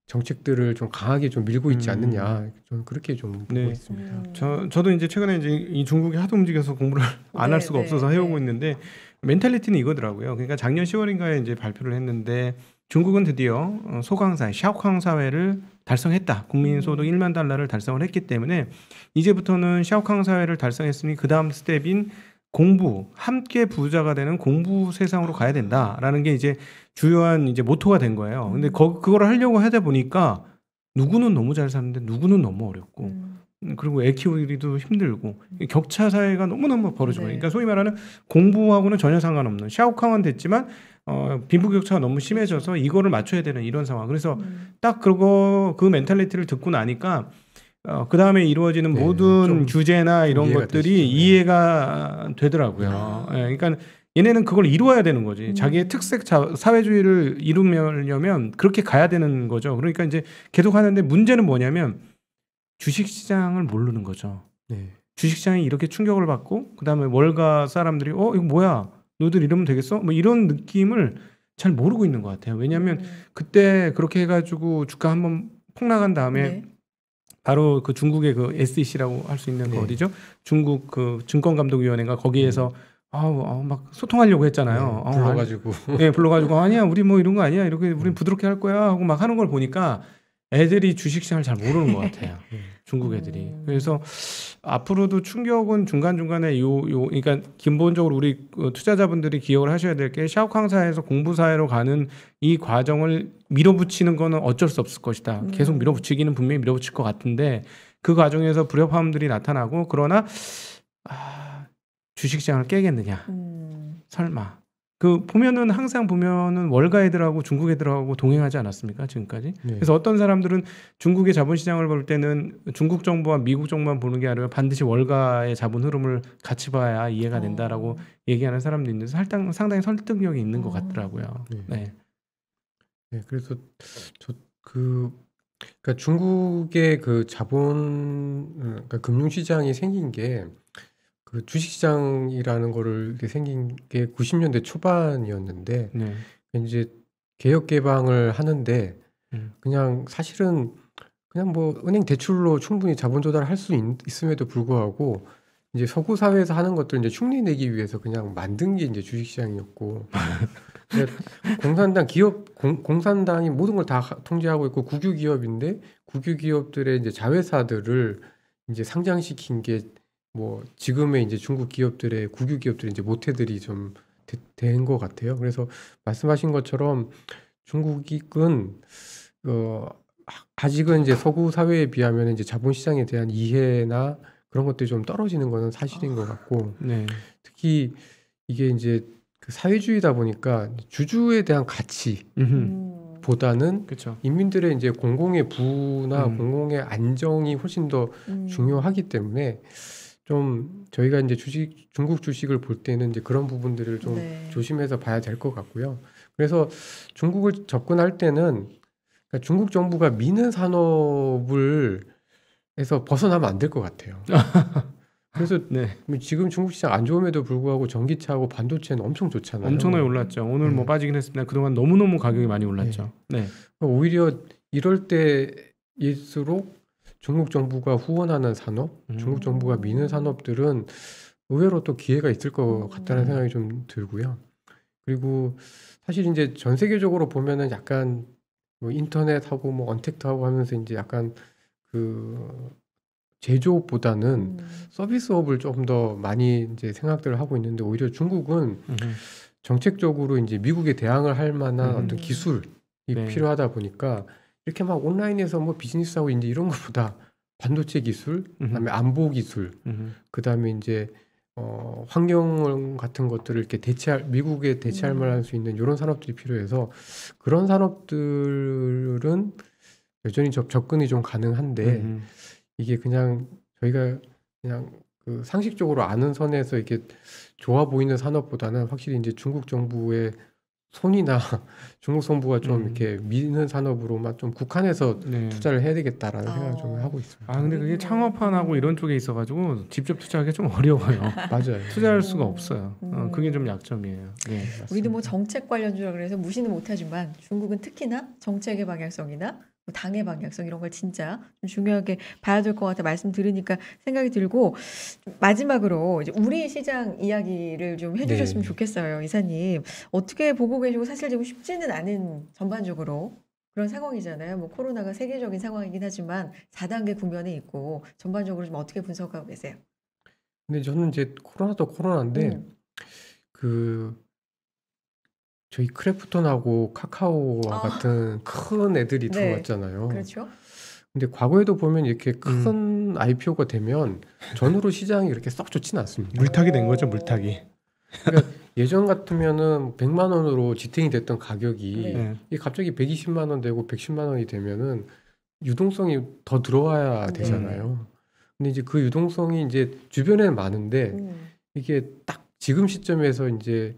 정책들을 좀 강하게 좀 밀고 있지 않느냐 저는 그렇게 좀 보고 네. 있습니다. 저도 이제 최근에 이제 이 중국이 하도 움직여서 공부를 안 할 수가 없어서 해오고 있는데 멘탈리티는 이거더라고요. 그러니까 작년 10월인가에 이제 발표를 했는데 중국은 드디어 소강사회, 샤오캉 사회를 달성했다. 국민 소득 1만 달러를 달성을 했기 때문에 이제부터는 샤오캉 사회를 달성했으니 그 다음 스텝인 공부, 함께 부자가 되는 공부 세상으로 가야 된다라는 게 이제 주요한 이제 모토가 된 거예요. 근데 그거를 하려고 하다 보니까 누구는 너무 잘 사는데 누구는 너무 어렵고 그리고 애 키우기도 힘들고 격차 사회가 너무너무 벌어지고 그러니까 소위 말하는 공부하고는 전혀 상관없는 샤오캉은 됐지만 빈부격차가 너무 심해져서 이거를 맞춰야 되는 이런 상황. 그래서 딱 그 멘탈리티를 듣고 나니까 그 다음에 이루어지는 모든 규제나 이런 것들이 이해가 되더라고요. 그러니까 얘네는 그걸 이루어야 되는 거지. 자기의 특색 사회주의를 이루려면 그렇게 가야 되는 거죠. 그러니까 이제 계속 하는데 문제는 뭐냐면 주식시장을 모르는 거죠. 주식시장이 이렇게 충격을 받고 그다음에 월가 사람들이 이거 뭐야? 너희들 이러면 되겠어? 뭐 이런 느낌을 잘 모르고 있는 것 같아요. 왜냐하면 그때 그렇게 해가지고 주가 한번 폭락한 다음에 바로 그 중국의 그 SEC라고 할 수 있는 거 네. 어디죠? 중국 그 증권감독위원회가 거기에서 막 소통하려고 했잖아요. 네, 불러가지고 예, 불러가지고 아니야 우리 뭐 이런 거 아니야 이렇게 우린 부드럽게 할 거야 하고 막 하는 걸 보니까 애들이 주식시장을 잘 모르는 것 같아요. 중국 애들이. 그래서 앞으로도 충격은 중간중간에 그러니까 기본적으로 우리 투자자분들이 기억을 하셔야 될 게 샤오캉사에서 공부사회로 가는 이 과정을 밀어붙이는 거는 어쩔 수 없을 것이다. 계속 밀어붙이기는 분명히 밀어붙일 것 같은데 그 과정에서 불협화음들이 나타나고 그러나 주식시장을 깨겠느냐? 설마. 그 보면은 항상 보면은 월가 애들하고 중국 애들하고 동행하지 않았습니까 지금까지? 네. 그래서 어떤 사람들은 중국의 자본시장을 볼 때는 중국 정부와 미국 정부만 보는 게 아니라 반드시 월가의 자본 흐름을 같이 봐야 이해가 된다라고 얘기하는 사람도 있는데 상당히 설득력이 있는 것 같더라고요. 네. 네, 그래서 그러니까 중국의 그 그러니까 금융시장이 생긴 게 그 주식시장이라는 거를 이렇게 생긴 게 90년대 초반이었는데 네. 이제 개혁 개방을 하는데 그냥 사실은 그냥 뭐 은행 대출로 충분히 자본 조달할 수 있음에도 불구하고 이제 서구 사회에서 하는 것들 이제 흉내 내기 위해서 그냥 만든 게 이제 주식시장이었고 공산당 공산당이 모든 걸 다 통제하고 있고 국유 기업인데 국유 기업들의 이제 자회사들을 이제 상장시킨 게 뭐 지금의 이제 중국 기업들의 국유 기업들의 이제 모태들이 좀 된 것 같아요. 그래서 말씀하신 것처럼 중국은 아직은 이제 서구 사회에 비하면 이제 자본시장에 대한 이해나 그런 것들이 좀 떨어지는 것은 사실인 것 같고, 네. 특히 이게 이제 그 사회주의다 보니까 주주에 대한 가치보다는 그렇죠. 인민들의 이제 공공의 부나 공공의 안정이 훨씬 더 중요하기 때문에 좀 저희가 이제 중국 주식을 볼 때는 이제 그런 부분들을 좀 조심해서 봐야 될 것 같고요. 그래서 중국을 접근할 때는 그러니까 중국 정부가 미는 산업을 에서 벗어나면 안 될 것 같아요. 그래서 지금 중국 시장 안 좋음에도 불구하고 전기차하고 반도체는 엄청 좋잖아요. 엄청나게 올랐죠. 오늘 뭐 빠지긴 했습니다. 그동안 너무너무 가격이 많이 올랐죠. 네. 오히려 이럴 때일수록 중국 정부가 후원하는 산업, 중국 정부가 미는 산업들은 의외로 또 기회가 있을 것 같다는 생각이 좀 들고요. 그리고 사실 이제 전 세계적으로 보면은 약간 뭐 인터넷하고 뭐 언택트하고 하면서 이제 약간 그 제조업보다는 서비스업을 좀 더 많이 이제 생각들을 하고 있는데 오히려 중국은 정책적으로 이제 미국에 대항을 할 만한 어떤 기술이 필요하다 보니까 이렇게 막 온라인에서 뭐 비즈니스하고 이제 이런 것보다 반도체 기술, 그다음에 안보 기술, 그다음에 이제 환경 같은 것들을 이렇게 미국에 대체할 만할 수 있는 이런 산업들이 필요해서 그런 산업들은 여전히 접근이 좀 가능한데 이게 그냥 저희가 그냥 그 상식적으로 아는 선에서 이렇게 좋아 보이는 산업보다는 확실히 이제 중국 정부의 손이나 중국 정부가 좀 이렇게 미는 산업으로만 좀 국한해서 투자를 해야 되겠다라는 생각을 좀 하고 있습니다. 근데 그게 창업한하고 이런 쪽에 있어가지고 직접 투자하기 좀 어려워요. 맞아요. 투자할 수가 없어요. 그게 좀 약점이에요. 네. 우리도 뭐 정책 관련주라 그래서 무시는 못하지만 중국은 특히나 정책의 방향성이나 뭐 당의 방향성 이런 걸 진짜 좀 중요하게 봐야 될 것 같아 말씀 들으니까 생각이 들고 마지막으로 이제 우리 시장 이야기를 좀 해주셨으면 좋겠어요. 이사님 어떻게 보고 계시고 사실 지금 쉽지는 않은 전반적으로 그런 상황이잖아요. 뭐 코로나가 세계적인 상황이긴 하지만 4단계 국면에 있고 전반적으로 좀 어떻게 분석하고 계세요? 근데 저는 이제 코로나도 코로나인데 저희 크래프톤하고 카카오와 같은 큰 애들이 들어왔잖아요. 그렇죠. 근데 과거에도 보면 이렇게 큰 IPO가 되면 전후로 시장이 그렇게 썩 좋지는 않습니다. 물타기 된 거죠, 물타기. 그러니까 예전 같으면은 100만 원으로 지탱이 됐던 가격이 이게 갑자기 120만 원 되고 110만 원이 되면은 유동성이 더 들어와야 되잖아요. 근데 이제 그 유동성이 이제 주변에는 많은데 이게 딱 지금 시점에서 이제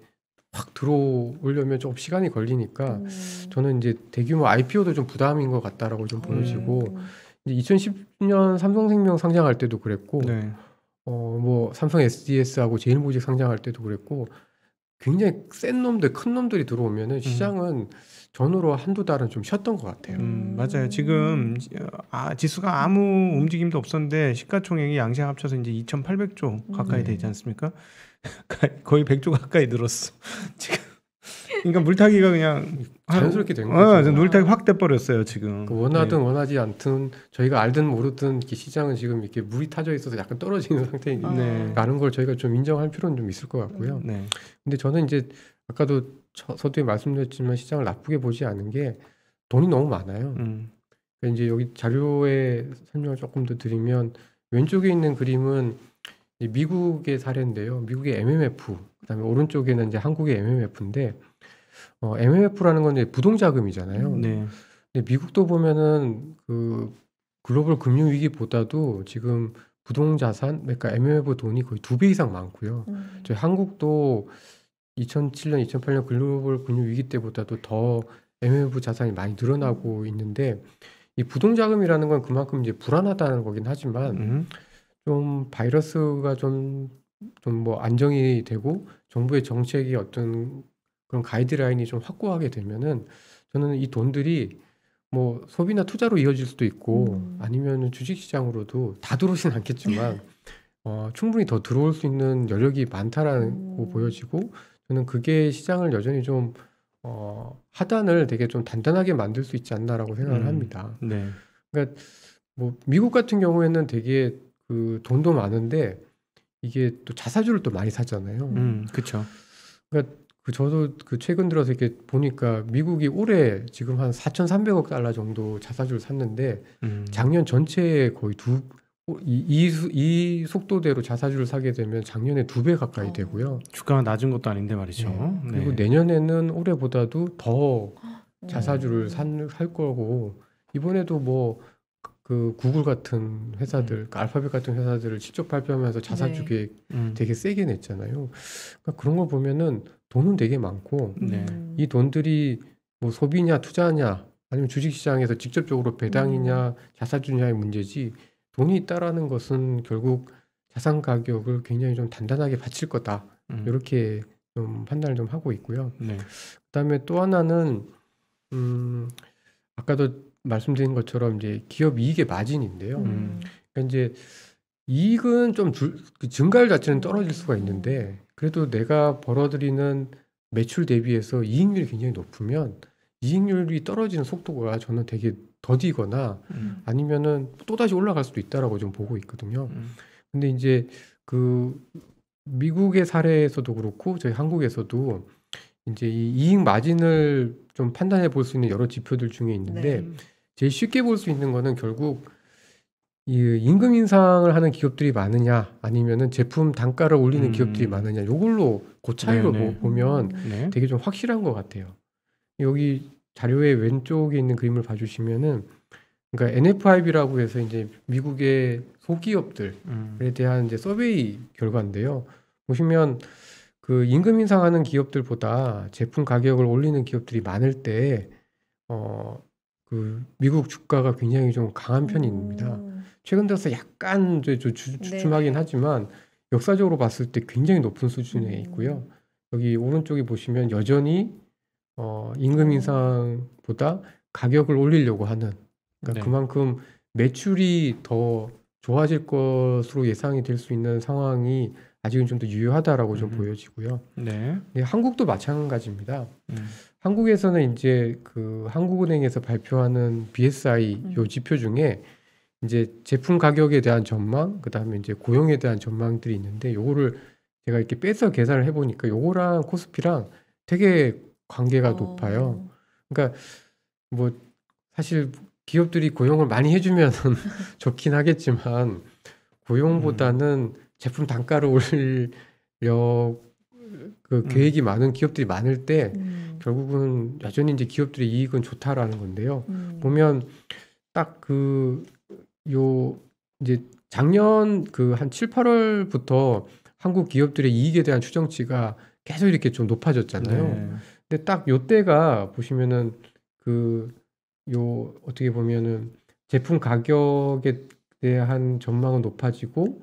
확 들어오려면 좀 시간이 걸리니까 저는 이제 대규모 IPO도 좀 부담인 것 같다라고 좀 보여지고 이제 2010년 삼성생명 상장할 때도 그랬고 뭐 삼성 SDS하고 제일모직 상장할 때도 그랬고 굉장히 센 놈들, 큰 놈들이 들어오면은 시장은 전후로 한두 달은 좀 쉬었던 것 같아요. 맞아요. 지금 지수가 아무 움직임도 없었는데 시가총액이 양시장 합쳐서 이제 2,800조 가까이 되지 않습니까? 거의 100조 가까이 늘었어. 지금. 그러니까 물타기가 그냥 자연스럽게 된 거죠. 물타기 확 돼버렸어요 지금. 원하든 원하지 않든 저희가 알든 모르든 이렇게 시장은 지금 이렇게 물이 타져 있어서 약간 떨어지는 상태라는 걸 저희가 좀 인정할 필요는 좀 있을 것 같고요. 근데 저는 이제 아까도 서두에 말씀드렸지만 시장을 나쁘게 보지 않은 게 돈이 너무 많아요. 그러니까 이제 여기 자료의 설명을 조금 더 드리면 왼쪽에 있는 그림은 이제 미국의 사례인데요. 미국의 MMF, 그다음에 오른쪽에는 이제 한국의 MMF인데 MMF라는 건 이제 부동자금이잖아요. 근데 미국도 보면은 그 글로벌 금융 위기보다도 지금 부동자산, 그러니까 MMF 돈이 거의 2배 이상 많고요. 저희 한국도 2007년, 2008년 글로벌 금융 위기 때보다도 더 MMF 자산이 많이 늘어나고 있는데 이 부동자금이라는 건 그만큼 이제 불안하다는 거긴 하지만 좀 바이러스가 좀 뭐 안정이 되고 정부의 정책이 어떤 그런 가이드라인이 좀 확고하게 되면은 저는 이 돈들이 뭐 소비나 투자로 이어질 수도 있고 아니면 주식시장으로도 다 들어오진 않겠지만 충분히 더 들어올 수 있는 여력이 많다라는 거 보여지고 저는 그게 시장을 여전히 좀 하단을 되게 좀 단단하게 만들 수 있지 않나라고 생각을 합니다. 그러니까 뭐 미국 같은 경우에는 되게 그 돈도 많은데 이게 또 자사주를 또 많이 사잖아요. 그렇죠. 그러니까 저도 그 최근 들어서 이렇게 보니까 미국이 올해 지금 한 4,300억 달러 정도 자사주를 샀는데 작년 전체에 거의 이 속도대로 자사주를 사게 되면 작년에 2배 가까이 되고요. 주가가 낮은 것도 아닌데 말이죠. 그리고 내년에는 올해보다도 더 자사주를 살 거고 이번에도 뭐 그 구글 같은 회사들, 알파벳 같은 회사들을 직접 발표하면서 자사주 계획 되게 세게 냈잖아요. 그러니까 그런 거 보면은 돈은 되게 많고 이 돈들이 뭐 소비냐 투자냐 아니면 주식시장에서 직접적으로 배당이냐 자사주냐의 문제지 돈이 있다라는 것은 결국 자산 가격을 굉장히 좀 단단하게 받칠 거다. 이렇게 좀 판단을 좀 하고 있고요. 그다음에 또 하나는 아까도 말씀드린 것처럼 이제 기업 이익의 마진인데요. 그러니까 이제 이익은 좀 그 증가율 자체는 떨어질 수가 있는데 그래도 내가 벌어들이는 매출 대비해서 이익률이 굉장히 높으면 이익률이 떨어지는 속도가 저는 되게 더디거나 아니면은 또다시 올라갈 수도 있다라고 좀 보고 있거든요. 근데 이제 그 미국의 사례에서도 그렇고 저희 한국에서도 이제 이 이익 마진을 좀 판단해 볼 수 있는 여러 지표들 중에 있는데 제일 쉽게 볼 수 있는 거는 결국 이 임금 인상을 하는 기업들이 많으냐 아니면은 제품 단가를 올리는 기업들이 많으냐 요걸로 그 차이로 보면 되게 좀 확실한 것 같아요. 여기 자료의 왼쪽에 있는 그림을 봐주시면은 그러니까 NFIB라고 해서 이제 미국의 소기업들에 대한 이제 서베이 결과인데요. 보시면 그 임금 인상하는 기업들보다 제품 가격을 올리는 기업들이 많을 때 그 미국 주가가 굉장히 좀 강한 편입니다. 최근 들어서 약간 주춤하긴 하지만 역사적으로 봤을 때 굉장히 높은 수준에 있고요. 여기 오른쪽에 보시면 여전히 임금 인상보다 가격을 올리려고 하는 그러니까 그만큼 매출이 더 좋아질 것으로 예상이 될 수 있는 상황이 아직은 좀 더 유효하다라고 좀 보여지고요. 한국도 마찬가지입니다. 한국에서는 이제 그 한국은행에서 발표하는 BSI 요 지표 중에 이제 제품 가격에 대한 전망, 그다음에 이제 고용에 대한 전망들이 있는데 요거를 제가 이렇게 빼서 계산을 해보니까 요거랑 코스피랑 되게 관계가 높아요. 그러니까 뭐 사실 기업들이 고용을 많이 해주면 좋긴 하겠지만 고용보다는 제품 단가를 올리려 그 계획이 많은 기업들이 많을 때 결국은 여전히 이제 기업들의 이익은 좋다라는 건데요. 보면 딱 요 이제 작년 그 한 7, 8월부터 한국 기업들의 이익에 대한 추정치가 계속 이렇게 좀 높아졌잖아요. 근데 딱 요때가 보시면은 요 어떻게 보면은 제품 가격에 대한 전망은 높아지고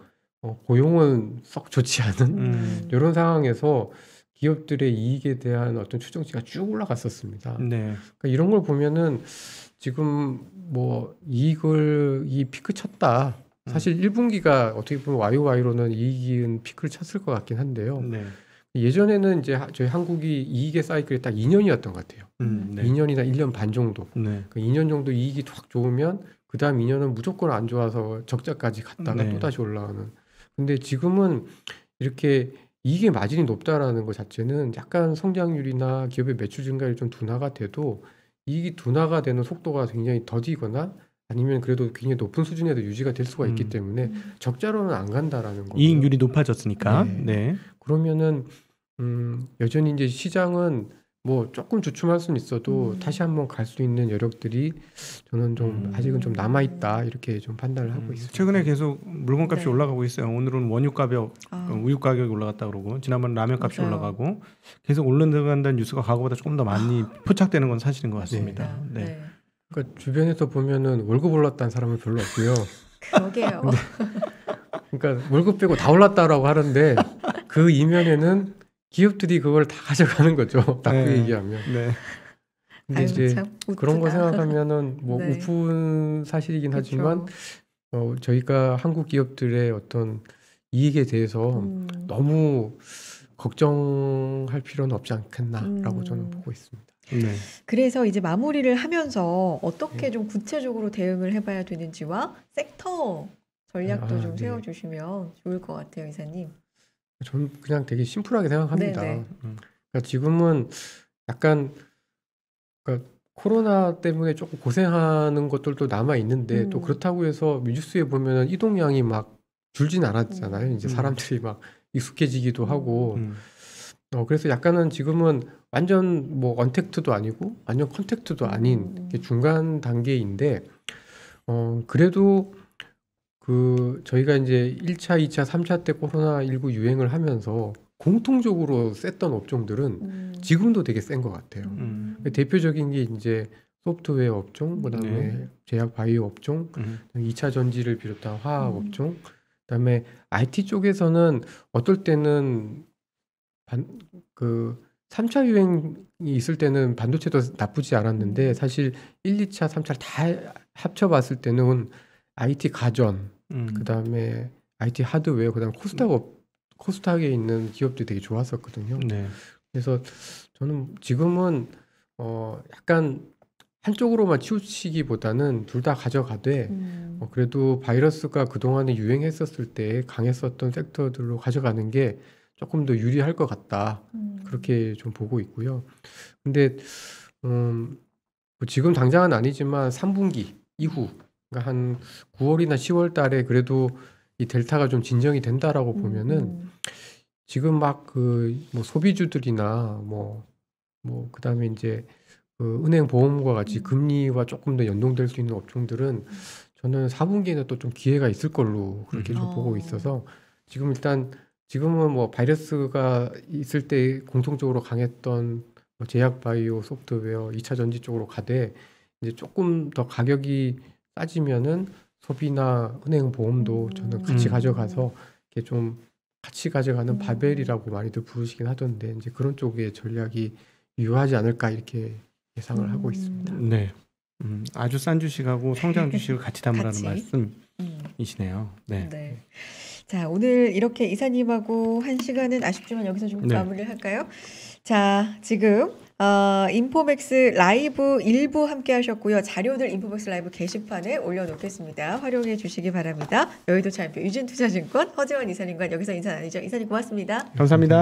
고용은 썩 좋지 않은 이런 상황에서 기업들의 이익에 대한 어떤 추정치가 쭉 올라갔었습니다. 네. 그러니까 이런 걸 보면은 지금 뭐 이 피크 쳤다. 사실 1분기가 어떻게 보면 YOY로는 이익은 피크를 쳤을 것 같긴 한데요. 네. 예전에는 이제 저희 한국이 이익의 사이클이 딱 2년이었던 것 같아요. 네. 2년이나 1년 반 정도. 네. 그 2년 정도 이익이 확 좋으면 그 다음 2년은 무조건 안 좋아서 적자까지 갔다가 네. 또 다시 올라가는. 근데 지금은 이렇게 이익의 마진이 높다라는 것 자체는 약간 성장률이나 기업의 매출 증가율이 좀 둔화가 돼도 이익이 둔화가 되는 속도가 굉장히 더디거나 아니면 그래도 굉장히 높은 수준에도 유지가 될 수가 있기 때문에 적자로는 안 간다라는 거예요. 이익률이 높아졌으니까. 네. 네. 그러면은 여전히 이제 시장은 뭐 조금 주춤할 수는 있어도 다시 한번 갈 수 있는 여력들이 저는 좀 아직은 좀 남아 있다 이렇게 좀 판단을 하고 있습니다. 최근에 계속 물건값이 네. 올라가고 있어요. 오늘은 원유 가격, 우유 가격이 올라갔다 그러고 지난번 라면 값이 맞아요. 올라가고 계속 올라간다는 뉴스가 과거보다 조금 더 많이 포착되는 건 사실인 것 같습니다. 네. 네. 그러니까 주변에서 보면은 월급 올랐다는 사람은 별로 없고요. 그러게요. 그러니까 월급 빼고 다 올랐다라고 하는데 그 이면에는 기업들이 그걸 다 가져가는 거죠. 나쁘게 네. 얘기하면. 네. 근데 아유, 이제 참 그런 거 우프다. 생각하면은 뭐 네. 우픈 사실이긴 그쵸. 하지만 저희가 한국 기업들의 어떤 이익에 대해서 너무 걱정할 필요는 없지 않겠나라고 저는 보고 있습니다. 네. 그래서 이제 마무리를 하면서 어떻게 네. 좀 구체적으로 대응을 해봐야 되는지와 섹터 전략도 아, 좀 네. 세워주시면 좋을 것 같아요, 이사님. 저는 그냥 되게 심플하게 생각합니다. 네네. 그러니까 지금은 약간 그러니까 코로나 때문에 조금 고생하는 것들도 남아 있는데 또 그렇다고 해서 뉴스에 보면은 이동량이 막 줄진 않았잖아요. 이제 사람들이 막 익숙해지기도 하고 그래서 약간은 지금은 완전 뭐 언택트도 아니고 완전 컨택트도 아닌 이렇게 중간 단계인데 그래도 그 저희가 이제 1차, 2차, 3차 때 코로나19 유행을 하면서 공통적으로 셌던 업종들은 지금도 되게 센 것 같아요. 대표적인 게 이제 소프트웨어 업종, 그다음에 네. 제약 바이오 업종, 2차 전지를 비롯한 화학 업종, 그다음에 IT 쪽에서는 어떨 때는 그 3차 유행이 있을 때는 반도체도 나쁘지 않았는데 사실 1, 2차, 3차를 다 합쳐봤을 때는 IT 가전, 그다음에 IT 하드웨어, 그다음에 코스닥에 있는 기업들이 되게 좋았었거든요. 네. 그래서 저는 지금은 약간 한쪽으로만 치우치기보다는 둘 다 가져가되 그래도 바이러스가 그동안에 유행했었을 때 강했었던 섹터들로 가져가는 게 조금 더 유리할 것 같다. 그렇게 좀 보고 있고요. 근데 뭐 지금 당장은 아니지만 3분기 이후 그러니까 한 9월이나 10월 달에 그래도 이 델타가 좀 진정이 된다라고 보면은 지금 막 그 뭐 소비주들이나 뭐 그다음에 이제 그 은행 보험과 같이 금리와 조금 더 연동될 수 있는 업종들은 저는 4분기에는 또 좀 기회가 있을 걸로 그렇게 좀 보고 있어서 지금 일단 지금은 뭐 바이러스가 있을 때 공통적으로 강했던 뭐 제약 바이오, 소프트웨어, 2차 전지 쪽으로 가되 이제 조금 더 가격이 싸지면은 소비나 은행 보험도 저는 같이 가져가서 이렇게 좀 같이 가져가는 바벨이라고 많이들 부르시긴 하던데 이제 그런 쪽의 전략이 유효하지 않을까 이렇게 예상을 하고 있습니다. 네. 아주 싼 주식하고 성장 주식을 같이 담으라는 같이. 말씀이시네요. 네. 네. 자, 오늘 이렇게 이사님하고 한 시간은 아쉽지만 여기서 좀 네. 마무리를 할까요? 자, 지금 인포맥스 라이브 일부 함께 하셨고요. 자료들 인포맥스 라이브 게시판에 올려놓겠습니다. 활용해 주시기 바랍니다. 여의도 차인표 유진투자증권 허재원 이사님과 여기서 인사 나누죠. 이사님 고맙습니다. 감사합니다.